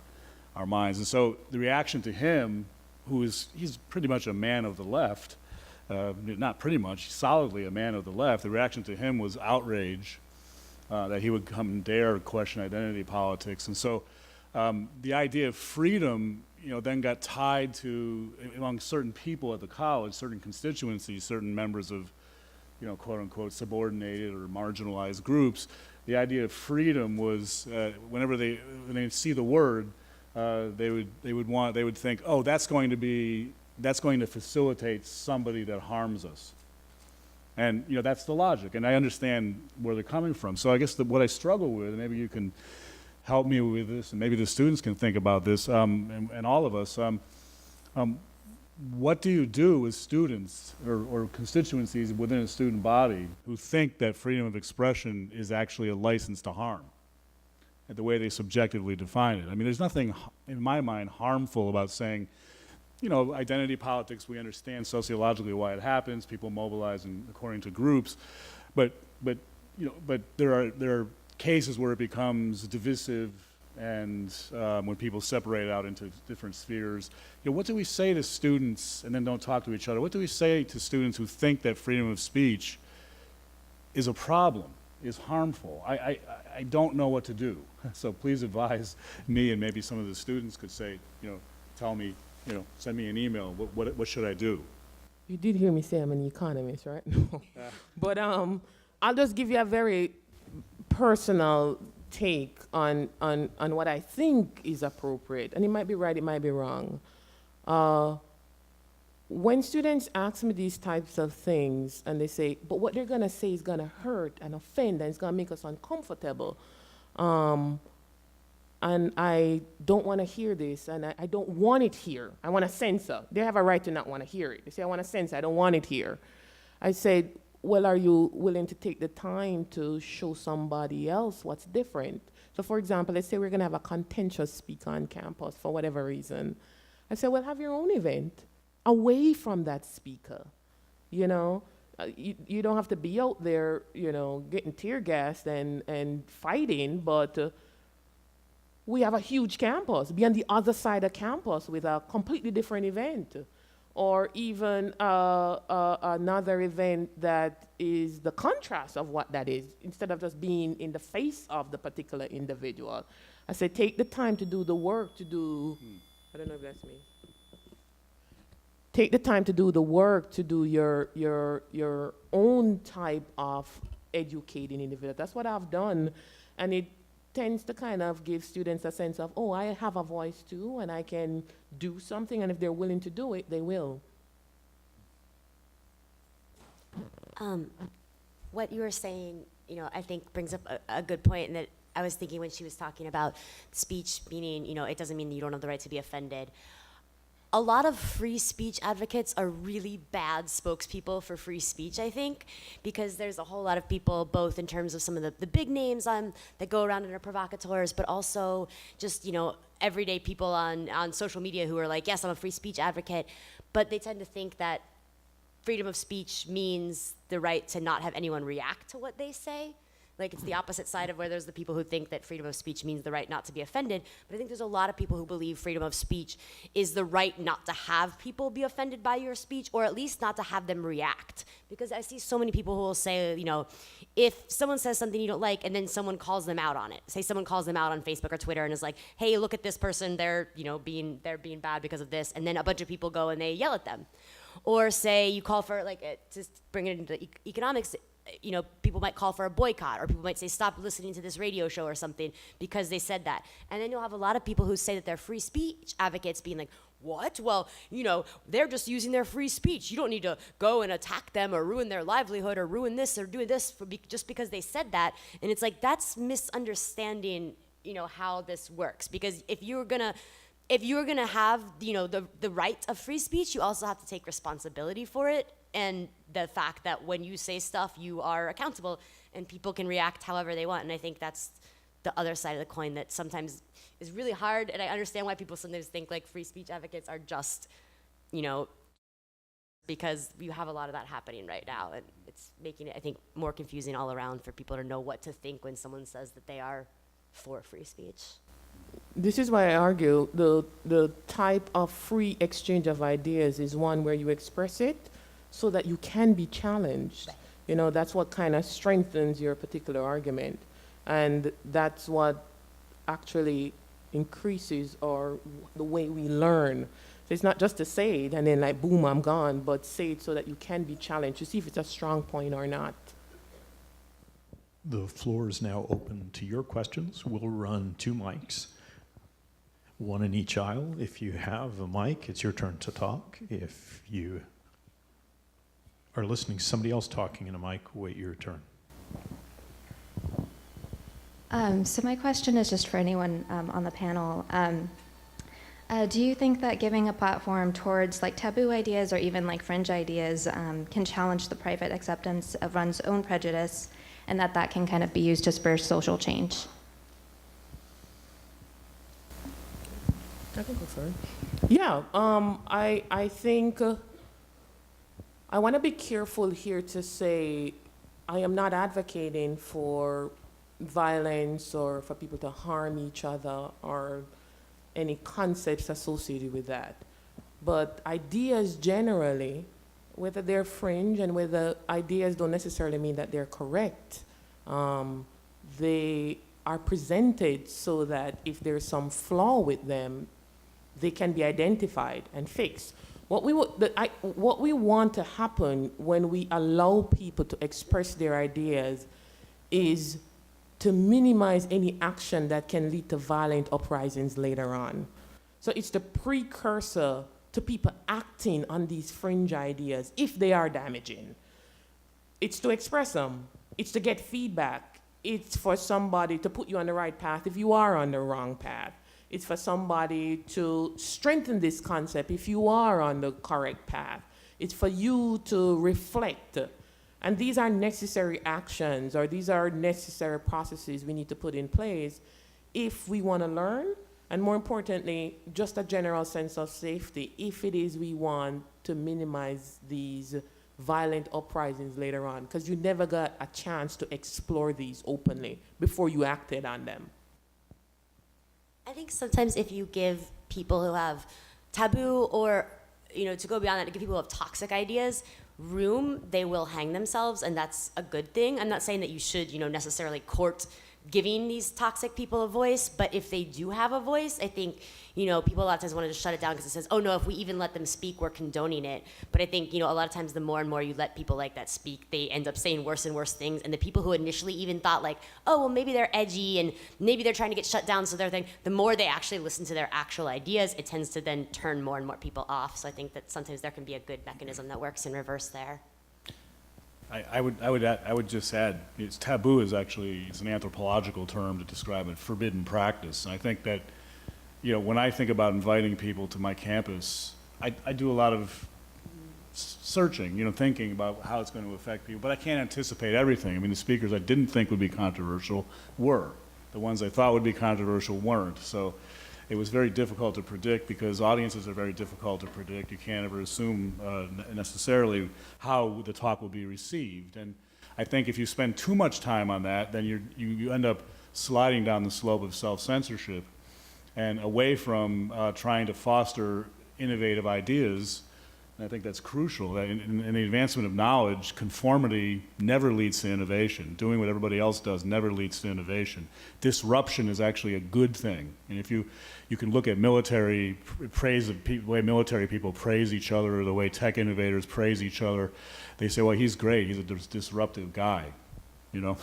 [SPEAKER 4] our minds. And so the reaction to him, he's pretty much a man of the left, not pretty much, he's solidly a man of the left, the reaction to him was outrage that he would come and dare question identity politics. And so the idea of freedom, then got tied to, among certain people at the college, certain constituencies, certain members of, quote unquote, subordinated or marginalized groups. The idea of freedom was, when they see the word, they would think, oh, that's going to facilitate somebody that harms us. And that's the logic, and I understand where they're coming from. So I guess what I struggle with, and maybe you can help me with this, and maybe the students can think about this, and all of us. What do you do with students or constituencies within a student body who think that freedom of expression is actually a license to harm, and the way they subjectively define it? I mean, there's nothing, in my mind, harmful about saying, identity politics, we understand sociologically why it happens, people mobilize according to groups, but there are cases where it becomes divisive, and when people separate out into different spheres. What do we say to students and then don't talk to each other? What do we say to students who think that freedom of speech is a problem, is harmful? I don't know what to do. So please advise me, and maybe some of the students could say, tell me, send me an email. What should I do?
[SPEAKER 2] You did hear me say I'm an economist, right? No. But I'll just give you a very personal take on what I think is appropriate, and it might be right, it might be wrong. When students ask me these types of things, and they say, but what they're going to say is going to hurt and offend, and it's going to make us uncomfortable, and I don't want to hear this, and I don't want it here. I want to censor. They have a right to not want to hear it. They say, I want to censor, I don't want it here. I said, well, are you willing to take the time to show somebody else what's different? So for example, let's say we're going to have a contentious speaker on campus for whatever reason. I said, well, have your own event away from that speaker. You don't have to be out there, getting tear gassed and fighting, but we have a huge campus. Be on the other side of campus with a completely different event. Or even another event that is the contrast of what that is, instead of just being in the face of the particular individual. I say, take the time to do the work, I don't know if that's me. Take the time to do the work, to do your own type of educating individual. That's what I've done, and it tends to kind of give students a sense of, oh, I have a voice too, and I can do something, and if they're willing to do it, they will.
[SPEAKER 5] What you were saying, I think brings up a good point, and that I was thinking when she was talking about speech, meaning, it doesn't mean that you don't have the right to be offended. a lot of free speech advocates are really bad spokespeople for free speech, I think, because there's a whole lot of people, both in terms of some of the big names that go around and are provocateurs, but also just, everyday people on social media who are like, yes, I'm a free speech advocate, but they tend to think that freedom of speech means the right to not have anyone react to what they say. Like, it's the opposite side of where there's the people who think that freedom of speech means the right not to be offended. But I think there's a lot of people who believe freedom of speech is the right not to have people be offended by your speech, or at least not to have them react. Because I see so many people who will say, if someone says something you don't like and then someone calls them out on it, say someone calls them out on Facebook or Twitter and is like, hey, look at this person, they're being bad because of this, and then a bunch of people go and they yell at them. Or say you call for, to bring it into economics, people might call for a boycott, or people might say stop listening to this radio show or something because they said that. And then you'll have a lot of people who say that they're free speech advocates being like, what? Well, they're just using their free speech. You don't need to go and attack them or ruin their livelihood or ruin this or do this just because they said that. And it's like, that's misunderstanding, how this works. Because if you're gonna have, the right of free speech, you also have to take responsibility for it. And the fact that when you say stuff, you are accountable and people can react however they want. And I think that's the other side of the coin that sometimes is really hard. And I understand why people sometimes think like free speech advocates are just, because you have a lot of that happening right now. And it's making it, I think, more confusing all around for people to know what to think when someone says that they are for free speech.
[SPEAKER 2] This is why I argue the type of free exchange of ideas is one where you express it so that you can be challenged. That's what kind of strengthens your particular argument. And that's what actually increases the way we learn. So it's not just to say it and then like, boom, I'm gone, but say it so that you can be challenged to see if it's a strong point or not.
[SPEAKER 1] The floor is now open to your questions. We'll run 2 mics, one in each aisle. If you have a mic, it's your turn to talk. If you are listening to somebody else talking in a mic, wait your turn.
[SPEAKER 6] So my question is just for anyone on the panel. Do you think that giving a platform towards taboo ideas or even fringe ideas can challenge the private acceptance of one's own prejudice, and that can kind of be used to spur social change?
[SPEAKER 2] I can go first. Yeah, I think I want to be careful here to say I am not advocating for violence or for people to harm each other or any concepts associated with that. But ideas generally, whether they're fringe and whether ideas don't necessarily mean that they're correct, they are presented so that if there's some flaw with them, they can be identified and fixed. What we want to happen when we allow people to express their ideas is to minimize any action that can lead to violent uprisings later on. So it's the precursor to people acting on these fringe ideas if they are damaging. It's to express them. It's to get feedback. It's for somebody to put you on the right path if you are on the wrong path. It's for somebody to strengthen this concept if you are on the correct path. It's for you to reflect. And these are necessary actions, or these are necessary processes we need to put in place if we want to learn, and more importantly, just a general sense of safety if it is we want to minimize these violent uprisings later on, because you never got a chance to explore these openly before you acted on them.
[SPEAKER 5] I think sometimes if you give people who have taboo or, to go beyond that, to give people who have toxic ideas room, they will hang themselves, and that's a good thing. I'm not saying that you should, necessarily court giving these toxic people a voice, but if they do have a voice, I think, people a lot of times want to just shut it down because it says, oh no, if we even let them speak, we're condoning it. But I think, a lot of times the more and more you let people like that speak, they end up saying worse and worse things. And the people who initially even thought oh, well, maybe they're edgy and maybe they're trying to get shut down, so they're the more they actually listen to their actual ideas, it tends to then turn more and more people off. So I think that sometimes there can be a good mechanism that works in reverse there.
[SPEAKER 4] I would just add, taboo is an anthropological term to describe a forbidden practice. And I think that, when I think about inviting people to my campus, I do a lot of searching, you know, thinking about how it's going to affect people, but I can't anticipate everything. I mean, the speakers I didn't think would be controversial were. The ones I thought would be controversial weren't. So it was very difficult to predict because audiences are very difficult to predict. You can't ever assume necessarily how the talk will be received. And I think if you spend too much time on that, then you end up sliding down the slope of self-censorship and away from trying to foster innovative ideas. And I think that's crucial. In the advancement of knowledge, conformity never leads to innovation. Doing what everybody else does never leads to innovation. Disruption is actually a good thing. And if you can look at military praise of the way military people praise each other, or the way tech innovators praise each other, they say, well, he's great, he's a disruptive guy, you know?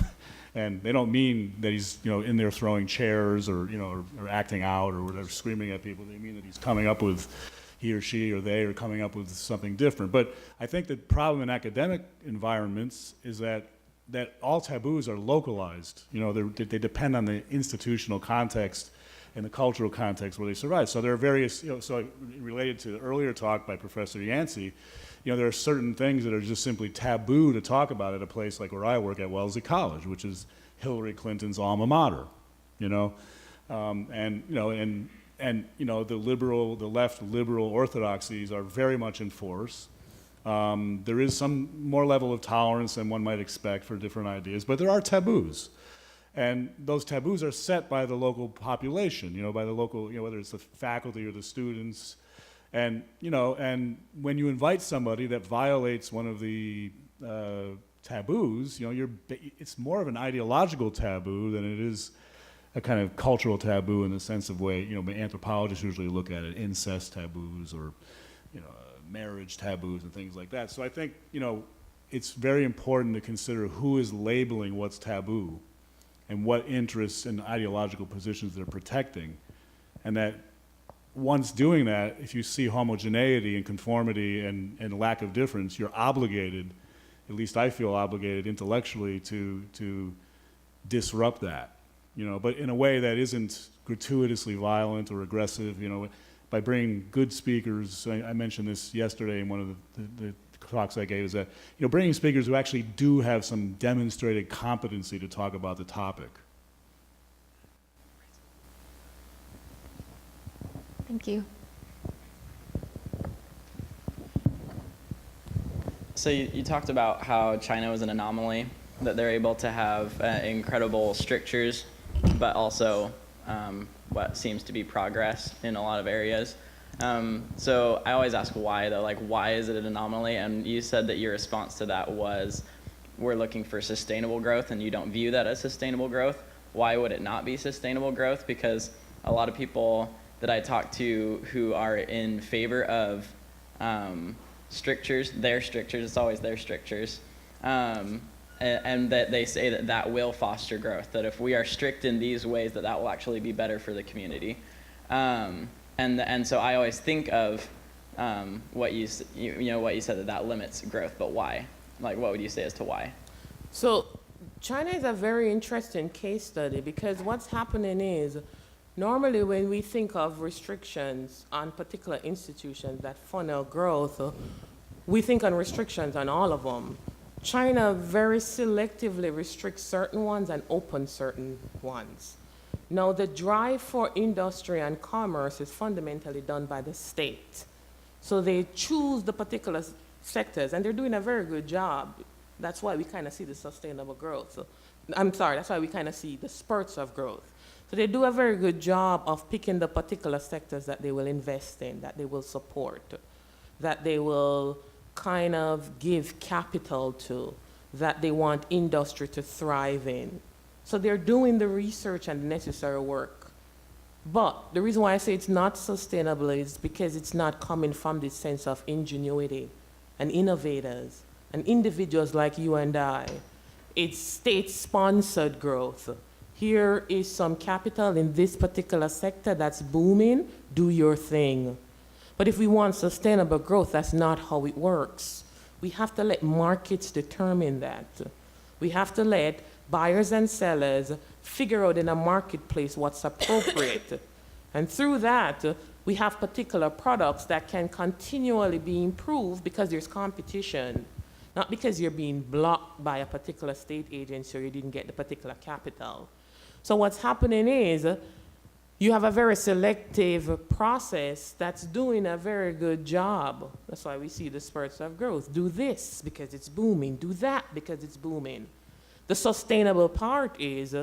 [SPEAKER 4] And they don't mean that he's, you know, in there throwing chairs or, you know, or acting out or whatever, screaming at people. They mean that he's coming up with, he or she or they are coming up with something different. But I think the problem in academic environments is that all taboos are localized. You know, they depend on the institutional context and the cultural context where they survive. So there are various, you know, so related to the earlier talk by Professor Yancey, you know, there are certain things that are just simply taboo to talk about at a place like where I work at Wellesley College, which is Hillary Clinton's alma mater, you know, and you know, the left liberal orthodoxies are very much in force. There is some more level of tolerance than one might expect for different ideas, but there are taboos. And those taboos are set by the local population, you know, by the local, you know, whether it's the faculty or the students. And, you know, and when you invite somebody that violates one of the taboos, you know, it's more of an ideological taboo than it is a kind of cultural taboo in the sense of way, you know, anthropologists usually look at it, incest taboos or, you know, marriage taboos and things like that. So I think, you know, it's very important to consider who is labeling what's taboo and what interests and ideological positions they're protecting. And that once doing that, if you see homogeneity and conformity and lack of difference, you're obligated, at least I feel obligated intellectually to disrupt that. You know, but in a way that isn't gratuitously violent or aggressive, you know, by bringing good speakers. I mentioned this yesterday in one of the talks I gave, is that, you know, bringing speakers who actually do have some demonstrated competency to talk about the topic.
[SPEAKER 6] Thank you.
[SPEAKER 7] So you talked about how China was an anomaly, that they're able to have incredible strictures, but also what seems to be progress in a lot of areas. So I always ask why, though, like, why is it an anomaly? And you said that your response to that was, we're looking for sustainable growth, and you don't view that as sustainable growth. Why would it not be sustainable growth? Because a lot of people that I talk to who are in favor of strictures, their strictures, it's always their strictures, and that they say that that will foster growth, that if we are strict in these ways, that will actually be better for the community. And so I always think of what you said, that limits growth, but why? Like, what would you say as to why?
[SPEAKER 2] So China is a very interesting case study, because what's happening is, normally when we think of restrictions on particular institutions that funnel growth, we think on restrictions on all of them. China very selectively restricts certain ones and opens certain ones. Now, the drive for industry and commerce is fundamentally done by the state. So they choose the particular sectors, and they're doing a very good job. That's why we kind of see the sustainable growth. So, that's why we kind of see the spurts of growth. So they do a very good job of picking the particular sectors that they will invest in, that they will support, that they will kind of give capital to, that they want industry to thrive in. So they're doing the research and the necessary work. But the reason why I say it's not sustainable is because it's not coming from this sense of ingenuity and innovators and individuals like you and I. It's state-sponsored growth. Here is some capital in this particular sector that's booming, do your thing. But if we want sustainable growth, that's not how it works. We have to let markets determine that. We have to let buyers and sellers figure out in a marketplace what's appropriate. And through that, we have particular products that can continually be improved because there's competition, not because you're being blocked by a particular state agency or you didn't get the particular capital. So what's happening is you have a very selective process that's doing a very good job. That's why we see the spurts of growth. Do this because it's booming. Do that because it's booming. The sustainable part is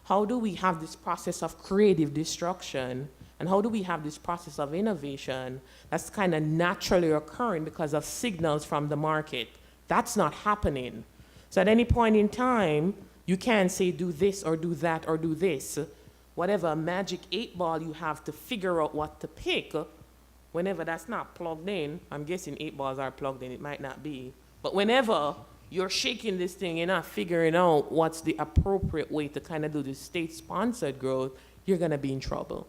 [SPEAKER 2] how do we have this process of creative destruction, and how do we have this process of innovation that's kind of naturally occurring because of signals from the market? That's not happening. So at any point in time, you can't say do this or do that or do this. Whatever magic 8-ball you have to figure out what to pick, whenever that's not plugged in, I'm guessing 8 balls are plugged in, it might not be. But whenever you're shaking this thing, you're not figuring out what's the appropriate way to kind of do this state-sponsored growth, you're gonna be in trouble.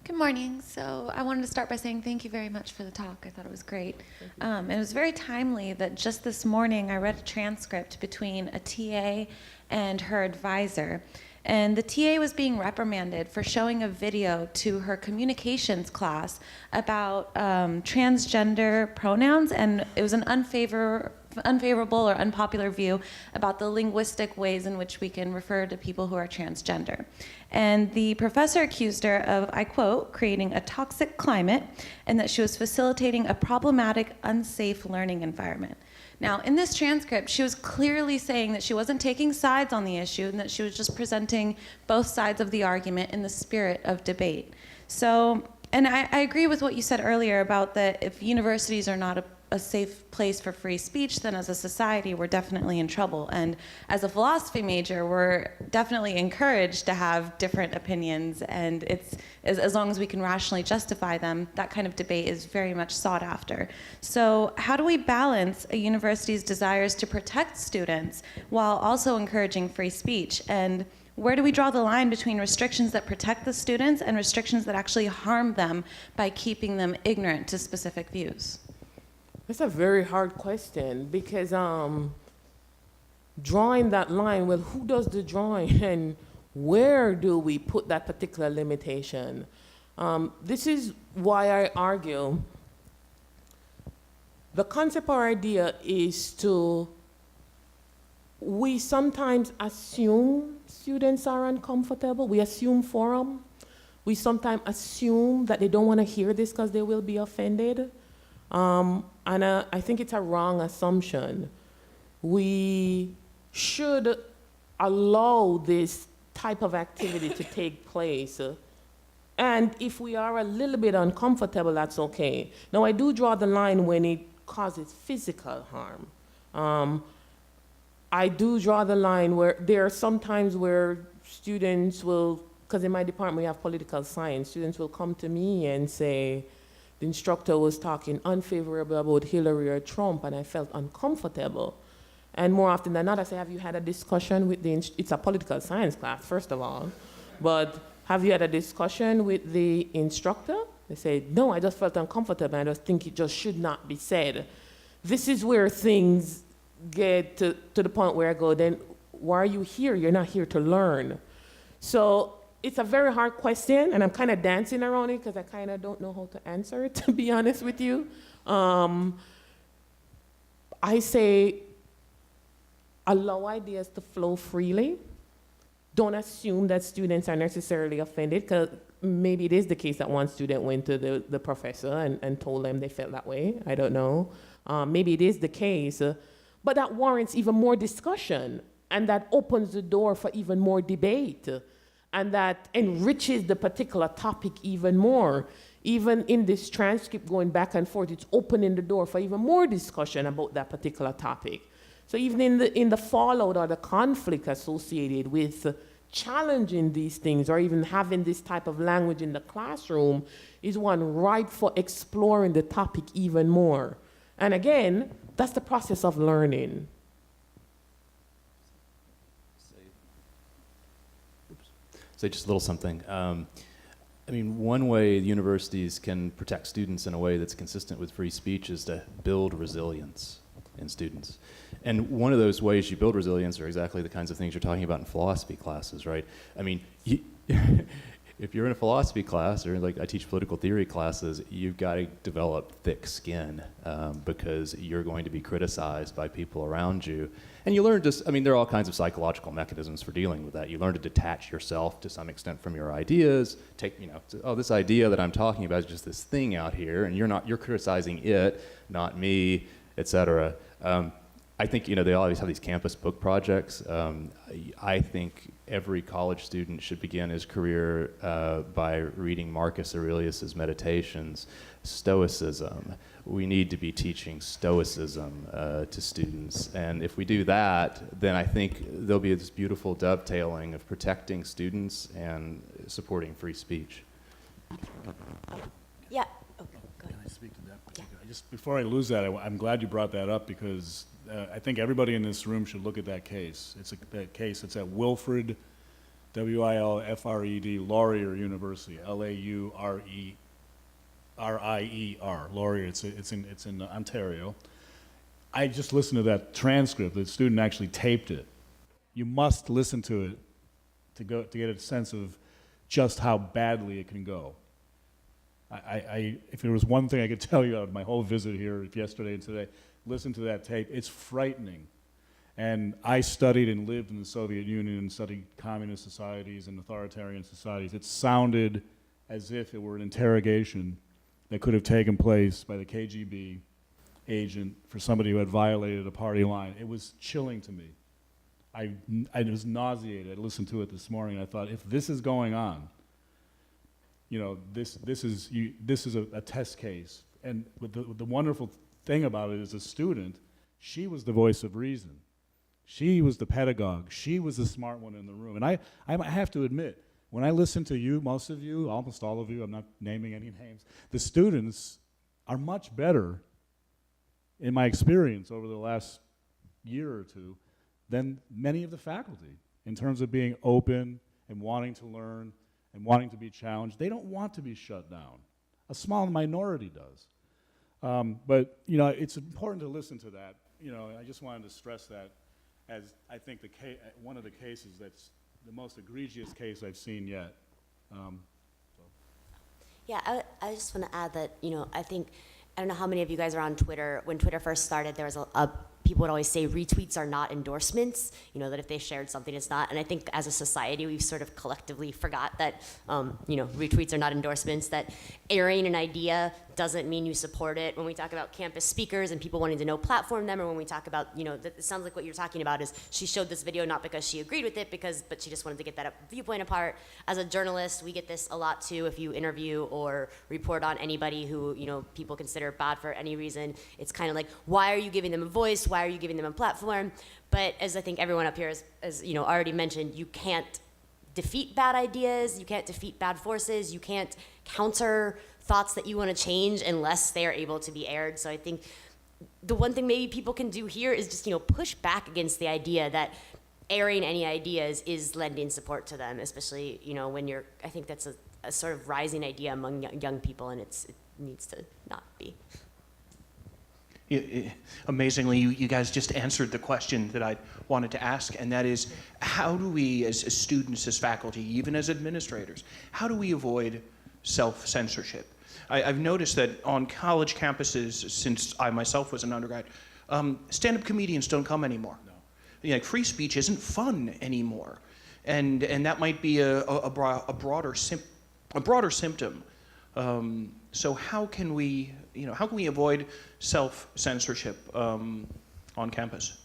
[SPEAKER 8] Good morning. So I wanted to start by saying thank you very much for the talk. I thought it was great. It was very timely that just this morning I read a transcript between a TA and her advisor. And the TA was being reprimanded for showing a video to her communications class about transgender pronouns, and it was an unfavorable or unpopular view about the linguistic ways in which we can refer to people who are transgender. And the professor accused her of, I quote, creating a toxic climate, and that she was facilitating a problematic, unsafe learning environment. Now, in this transcript, she was clearly saying that she wasn't taking sides on the issue and that she was just presenting both sides of the argument in the spirit of debate. So, and I agree with what you said earlier about that if universities are not a safe place for free speech, then as a society, we're definitely in trouble. And as a philosophy major, we're definitely encouraged to have different opinions, and it's as long as we can rationally justify them, that kind of debate is very much sought after. So how do we balance a university's desires to protect students while also encouraging free speech? And where do we draw the line between restrictions that protect the students and restrictions that actually harm them by keeping them ignorant to specific views?
[SPEAKER 2] That's a very hard question because drawing that line, well, who does the drawing and where do we put that particular limitation? This is why I argue the concept or idea is we sometimes assume students are uncomfortable. We assume for them. We sometimes assume that they don't want to hear this because they will be offended. And I think it's a wrong assumption. We should allow this type of activity to take place. And if we are a little bit uncomfortable, that's okay. Now, I do draw the line when it causes physical harm. I do draw the line where there are some times where students will, because in my department we have political science, students will come to me and say, the instructor was talking unfavorably about Hillary or Trump, and I felt uncomfortable. And more often than not, I say, have you had a discussion with it's a political science class, first of all, but have you had a discussion with the instructor? They say, no, I just felt uncomfortable, and I just think it just should not be said. This is where things get to the point where I go, then why are you here? You're not here to learn. So it's a very hard question, and I'm kind of dancing around it because I kind of don't know how to answer it, to be honest with you. I say allow ideas to flow freely. Don't assume that students are necessarily offended, because maybe it is the case that one student went to the professor and told them they felt that way. I don't know. Maybe it is the case, but that warrants even more discussion, and that opens the door for even more debate. And that enriches the particular topic even more. Even in this transcript going back and forth, it's opening the door for even more discussion about that particular topic. So even in the fallout or the conflict associated with challenging these things, or even having this type of language in the classroom, is one ripe for exploring the topic even more. And again, that's the process of learning.
[SPEAKER 3] Say just a little something. I mean, one way universities can protect students in a way that's consistent with free speech is to build resilience in students. And one of those ways you build resilience are exactly the kinds of things you're talking about in philosophy classes, right? I mean, if you're in a philosophy class, or like I teach political theory classes, you've got to develop thick skin because you're going to be criticized by people around you. And you learn I mean, there are all kinds of psychological mechanisms for dealing with that. You learn to detach yourself to some extent from your ideas, oh, this idea that I'm talking about is just this thing out here, and you're criticizing it, not me, et cetera. I think, they always have these campus book projects. I think every college student should begin his career by reading Marcus Aurelius's Meditations, Stoicism. We need to be teaching Stoicism to students. And if we do that, then I think there'll be this beautiful dovetailing of protecting students and supporting free speech.
[SPEAKER 5] Yeah. Okay, go
[SPEAKER 4] Can
[SPEAKER 5] ahead.
[SPEAKER 4] I speak to that?
[SPEAKER 5] Yeah.
[SPEAKER 4] Just before I lose that, I'm glad you brought that up because I think everybody in this room should look at that case. That case. It's at Wilfrid, W-I-L-F-R-E-D, Laurier University, L-A-U-R-E-R-I-E-R, Laurier. It's in Ontario. I just listened to that transcript. The student actually taped it. You must listen to it to get a sense of just how badly it can go. If there was one thing I could tell you out of my whole visit here yesterday and today, listen to that tape. It's frightening. And I studied and lived in the Soviet Union and studied communist societies and authoritarian societies. It sounded as if it were an interrogation that could have taken place by the KGB agent for somebody who had violated a party line. It was chilling to me. I was nauseated. I listened to it this morning and I thought, if this is going on, this is a test case. And the wonderful thing about it as a student, she was the voice of reason. She was the pedagogue. She was the smart one in the room. And I have to admit, when I listen to you, most of you, almost all of you, I'm not naming any names, the students are much better, in my experience over the last year or two, than many of the faculty in terms of being open and wanting to learn and wanting to be challenged. They don't want to be shut down. A small minority does. But it's important to listen to that. I just wanted to stress that as I think one of the cases that's the most egregious case I've seen yet.
[SPEAKER 5] Yeah, I just want to add that, I don't know how many of you guys are on Twitter. When Twitter first started, there was people would always say retweets are not endorsements, that if they shared something, it's not. And I think as a society, we've sort of collectively forgot that, retweets are not endorsements, that airing an idea doesn't mean you support it. When we talk about campus speakers and people wanting to know platform them, or when we talk about, it sounds like what you're talking about is she showed this video not because she agreed with it, but she just wanted to get that viewpoint apart. As a journalist, we get this a lot too. If you interview or report on anybody who, people consider bad for any reason, it's kind of like, why are you giving them a voice? Why are you giving them a platform? But as I think everyone up here has already mentioned, you can't defeat bad ideas, you can't defeat bad forces, you can't counter thoughts that you want to change unless they are able to be aired. So I think the one thing maybe people can do here is just, push back against the idea that airing any ideas is lending support to them, especially, when I think that's a sort of rising idea among young people, and it needs to not be.
[SPEAKER 9] Amazingly, you guys just answered the question that I wanted to ask, and that is, how do we, as students, as faculty, even as administrators, how do we avoid self-censorship? I've noticed that on college campuses, since I myself was an undergrad, stand-up comedians don't come anymore. No. Free speech isn't fun anymore, and that might be a broader symptom. So how can we avoid self-censorship on campus?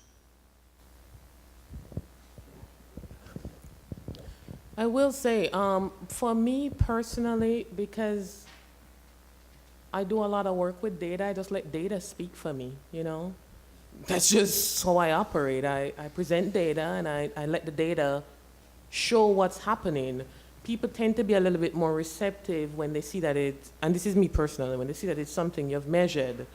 [SPEAKER 2] I will say, for me personally, because I do a lot of work with data, I just let data speak for me, That's just how I operate. I present data and I let the data show what's happening. People tend to be a little bit more receptive when they see that and this is me personally, when they see that it's something you've measured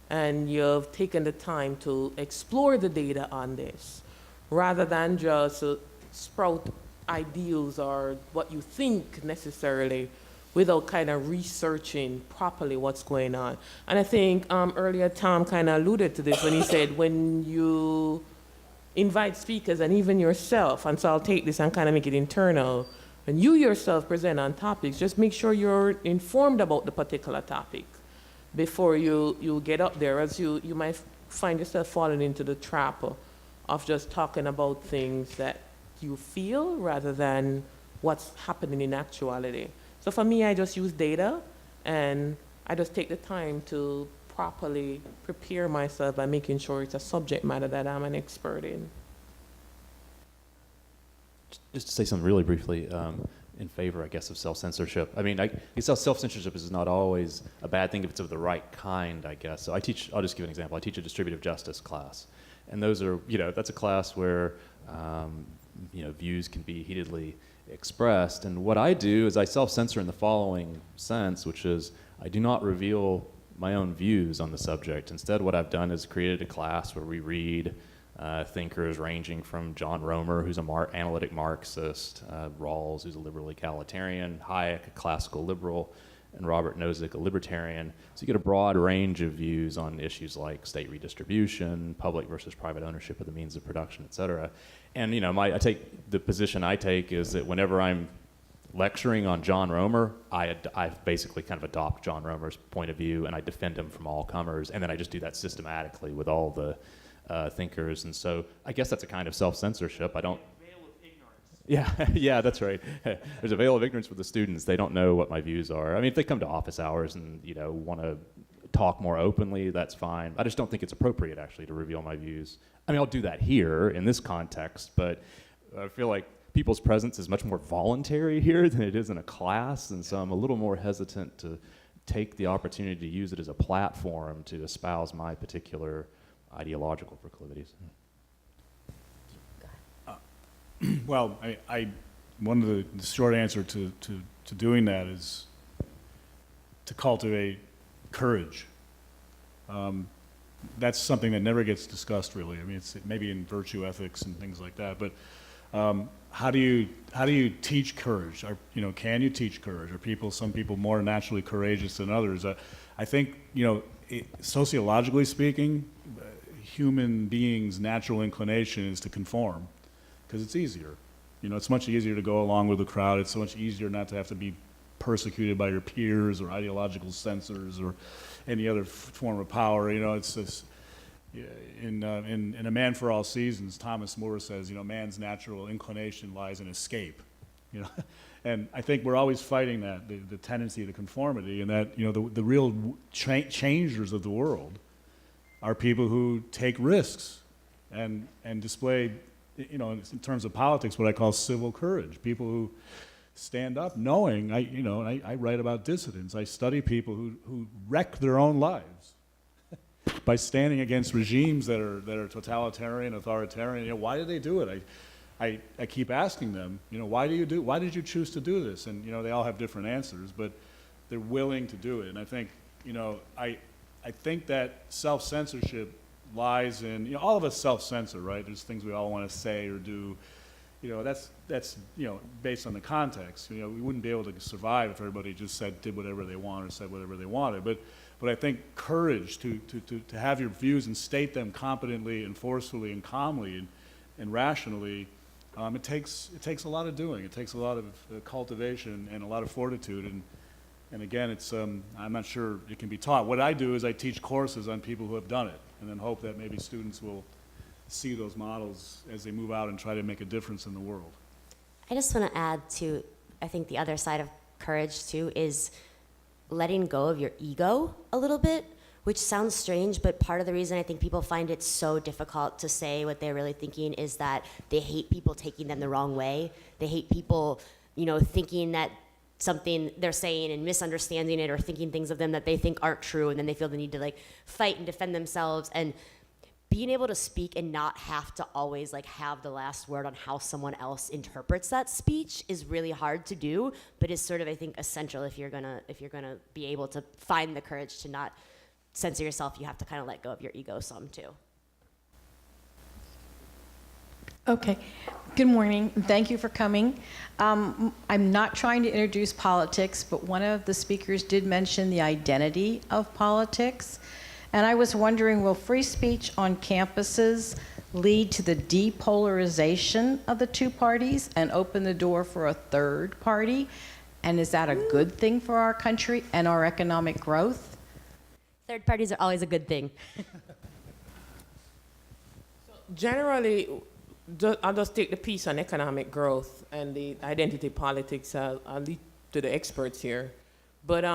[SPEAKER 2] and you've taken the time to explore the data on this, rather than just sprout ideals or what you think necessarily without kind of researching properly what's going on. And I think earlier Tom kind of alluded to this when he said when you invite speakers and even yourself, and so I'll take this and kind of make it internal, when you yourself present on topics, just make sure you're informed about the particular topic before you get up there, as you might find yourself falling into the trap of just talking about things that you feel rather than what's happening in actuality. So for me, I just use data, and I just take the time to properly prepare myself by making sure it's a subject matter that I'm an expert in.
[SPEAKER 3] Just to say something really briefly in favor, I guess, of self-censorship. I mean, I guess self-censorship is not always a bad thing if it's of the right kind, I guess. So I'll just give an example. I teach a distributive justice class. And those are, that's a class where, views can be heatedly expressed. And what I do is I self-censor in the following sense, which is I do not reveal my own views on the subject. Instead, what I've done is created a class where we read thinkers ranging from John Romer, who's an analytic Marxist, Rawls, who's a liberal egalitarian, Hayek, a classical liberal, and Robert Nozick, a libertarian. So you get a broad range of views on issues like state redistribution, public versus private ownership of the means of production, et cetera. And the position I take is that whenever I'm lecturing on John Romer, I basically kind of adopt John Romer's point of view, and I defend him from all comers, and then I just do that systematically with all the thinkers. And so I guess that's a kind of self-censorship. I don't. Yeah, that's right. There's a veil of ignorance with the students. They don't know what my views are. I mean, if they come to office hours and want to talk more openly, that's fine. I just don't think it's appropriate actually to reveal my views. I mean, I'll do that here in this context, but I feel like people's presence is much more voluntary here than it is in a class, and so I'm a little more hesitant to take the opportunity to use it as a platform to espouse my particular ideological proclivities.
[SPEAKER 4] Well, one of the short answer to doing that is to cultivate courage. That's something that never gets discussed really. I mean, it's maybe in virtue ethics and things like that, but how do you teach courage? Can you teach courage? Are some people more naturally courageous than others? I think, sociologically speaking, human beings' natural inclination is to conform, because it's easier. It's much easier to go along with the crowd. It's so much easier not to have to be persecuted by your peers or ideological censors or any other form of power. It's just, in A Man for All Seasons, Thomas More says, man's natural inclination lies in escape. And I think we're always fighting that, the tendency to conformity, and that, the real changers of the world are people who take risks and display, in terms of politics, what I call civil courage. People who stand up knowing, I write about dissidents. I study people who wreck their own lives by standing against regimes that are totalitarian, authoritarian. Why do they do it? I keep asking them, why did you choose to do this? And they all have different answers, but they're willing to do it. And I think, I think that self-censorship lies in, all of us self-censor, right? There's things we all want to say or do. That's based on the context. We wouldn't be able to survive if everybody just did whatever they want or said whatever they wanted. But I think courage to have your views and state them competently and forcefully and calmly and rationally, it takes a lot of doing. It takes a lot of cultivation and a lot of fortitude. And again, it's I'm not sure it can be taught. What I do is I teach courses on people who have done it, and then hope that maybe students will see those models as they move out and try to make a difference in the world.
[SPEAKER 5] I just want to add to, I think the other side of courage too is letting go of your ego a little bit, which sounds strange, but part of the reason I think people find it so difficult to say what they're really thinking is that they hate people taking them the wrong way. They hate people, thinking that something they're saying and misunderstanding it, or thinking things of them that they think aren't true, and then they feel the need to fight and defend themselves. And being able to speak and not have to always have the last word on how someone else interprets that speech is really hard to do, but is sort of, I think, essential if you're gonna be able to find the courage to not censor yourself. You have to kind of let go of your ego some too.
[SPEAKER 10] Okay. Good morning. Thank you for coming. I'm not trying to introduce politics, but one of the speakers did mention the identity of politics. And I was wondering, will free speech on campuses lead to the depolarization of the two parties and open the door for a third party? And is that a good thing for our country and our economic growth?
[SPEAKER 5] Third parties are always a good thing.
[SPEAKER 2] Generally, I'll just take the piece on economic growth and the identity politics. I'll leave to the experts here. But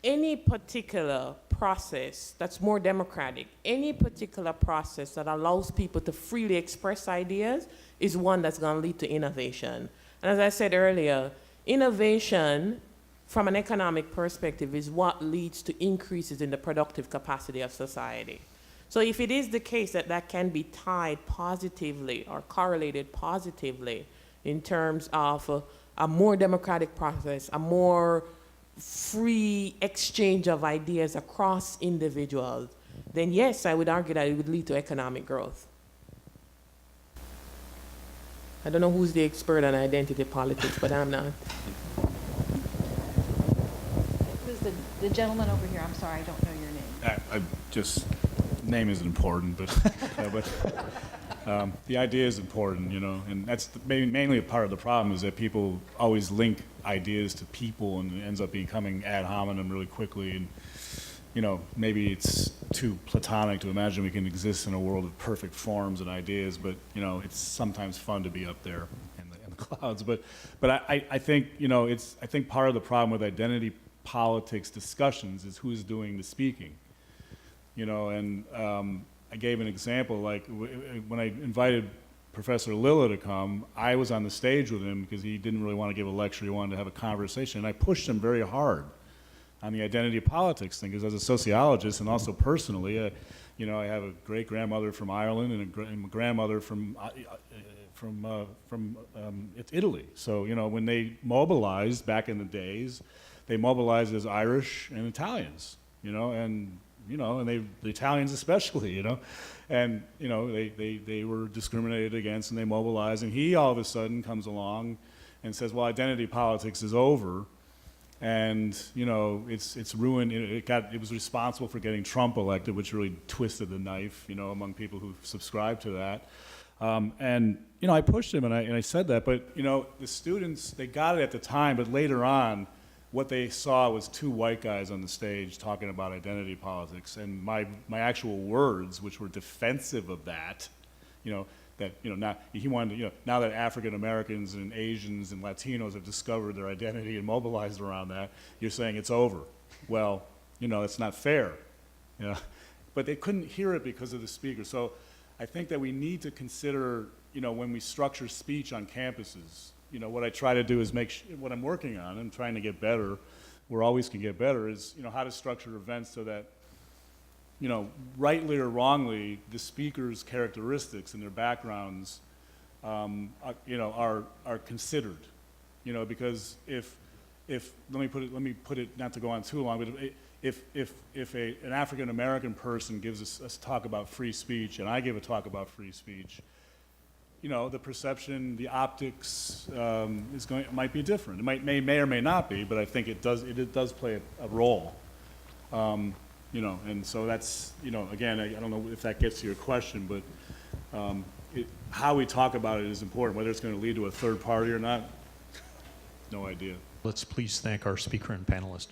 [SPEAKER 2] any particular process that's more democratic, any particular process that allows people to freely express ideas is one that's going to lead to innovation. And as I said earlier, innovation from an economic perspective is what leads to increases in the productive capacity of society. So if it is the case that that can be tied positively or correlated positively in terms of a more democratic process, a more free exchange of ideas across individuals, then yes, I would argue that it would lead to economic growth. I don't know who's the expert on identity politics, but I'm not.
[SPEAKER 10] Who's the gentleman over here? I'm sorry, I don't know your name.
[SPEAKER 4] I just, name isn't important, but the idea is important, you know, and that's mainly a part of the problem is that people always link ideas to people and it ends up becoming ad hominem really quickly. And, you know, maybe it's too platonic to imagine we can exist in a world of perfect forms and ideas, but, you know, it's sometimes fun to be up there in the clouds. But I think, you know, I think part of the problem with identity politics discussions is who's doing the speaking. You know, and I gave an example, like when I invited Professor Lilla to come, I was on the stage with him because he didn't really want to give a lecture, he wanted to have a conversation, and I pushed him very hard on the identity politics thing, because as a sociologist and also personally, you know, I have a great-grandmother from Ireland and a grandmother from Italy. So, you know, when they mobilized back in the days, they mobilized as Irish and Italians, you know, and the Italians especially, you know, and, you know, they were discriminated against and they mobilized, and he all of a sudden comes along and says, well, identity politics is over, and, you know, it's ruined, it was responsible for getting Trump elected, which really twisted the knife, you know, among people who subscribe to that. And, you know, I pushed him and I said that, but, you know, the students, they got it at the time, but later on, what they saw was two white guys on the stage talking about identity politics, and my actual words, which were defensive of that, you know, that, you know, now he wanted to, you know, now that African Americans and Asians and Latinos have discovered their identity and mobilized around that, you're saying it's over. Well, you know, it's not fair, you know, but they couldn't hear it because of the speaker. So I think that we need to consider, you know, when we structure speech on campuses, you know, what I try to do is what I'm working on and trying to get better, where always can get better, is, you know, how to structure events so that, you know, rightly or wrongly, the speaker's characteristics and their backgrounds, you know, are considered, you know, because if let me put it not to go on too long, but if an African American person gives us a talk about free speech and I give a talk about free speech, you know, the perception, the optics might be different. It may or may not be, but I think it does play a role. You know, and so that's, you know, again, I don't know if that gets to your question, but how we talk about it is important. Whether it's going to lead to a third party or not, no idea.
[SPEAKER 1] Let's please thank our speaker and panelist.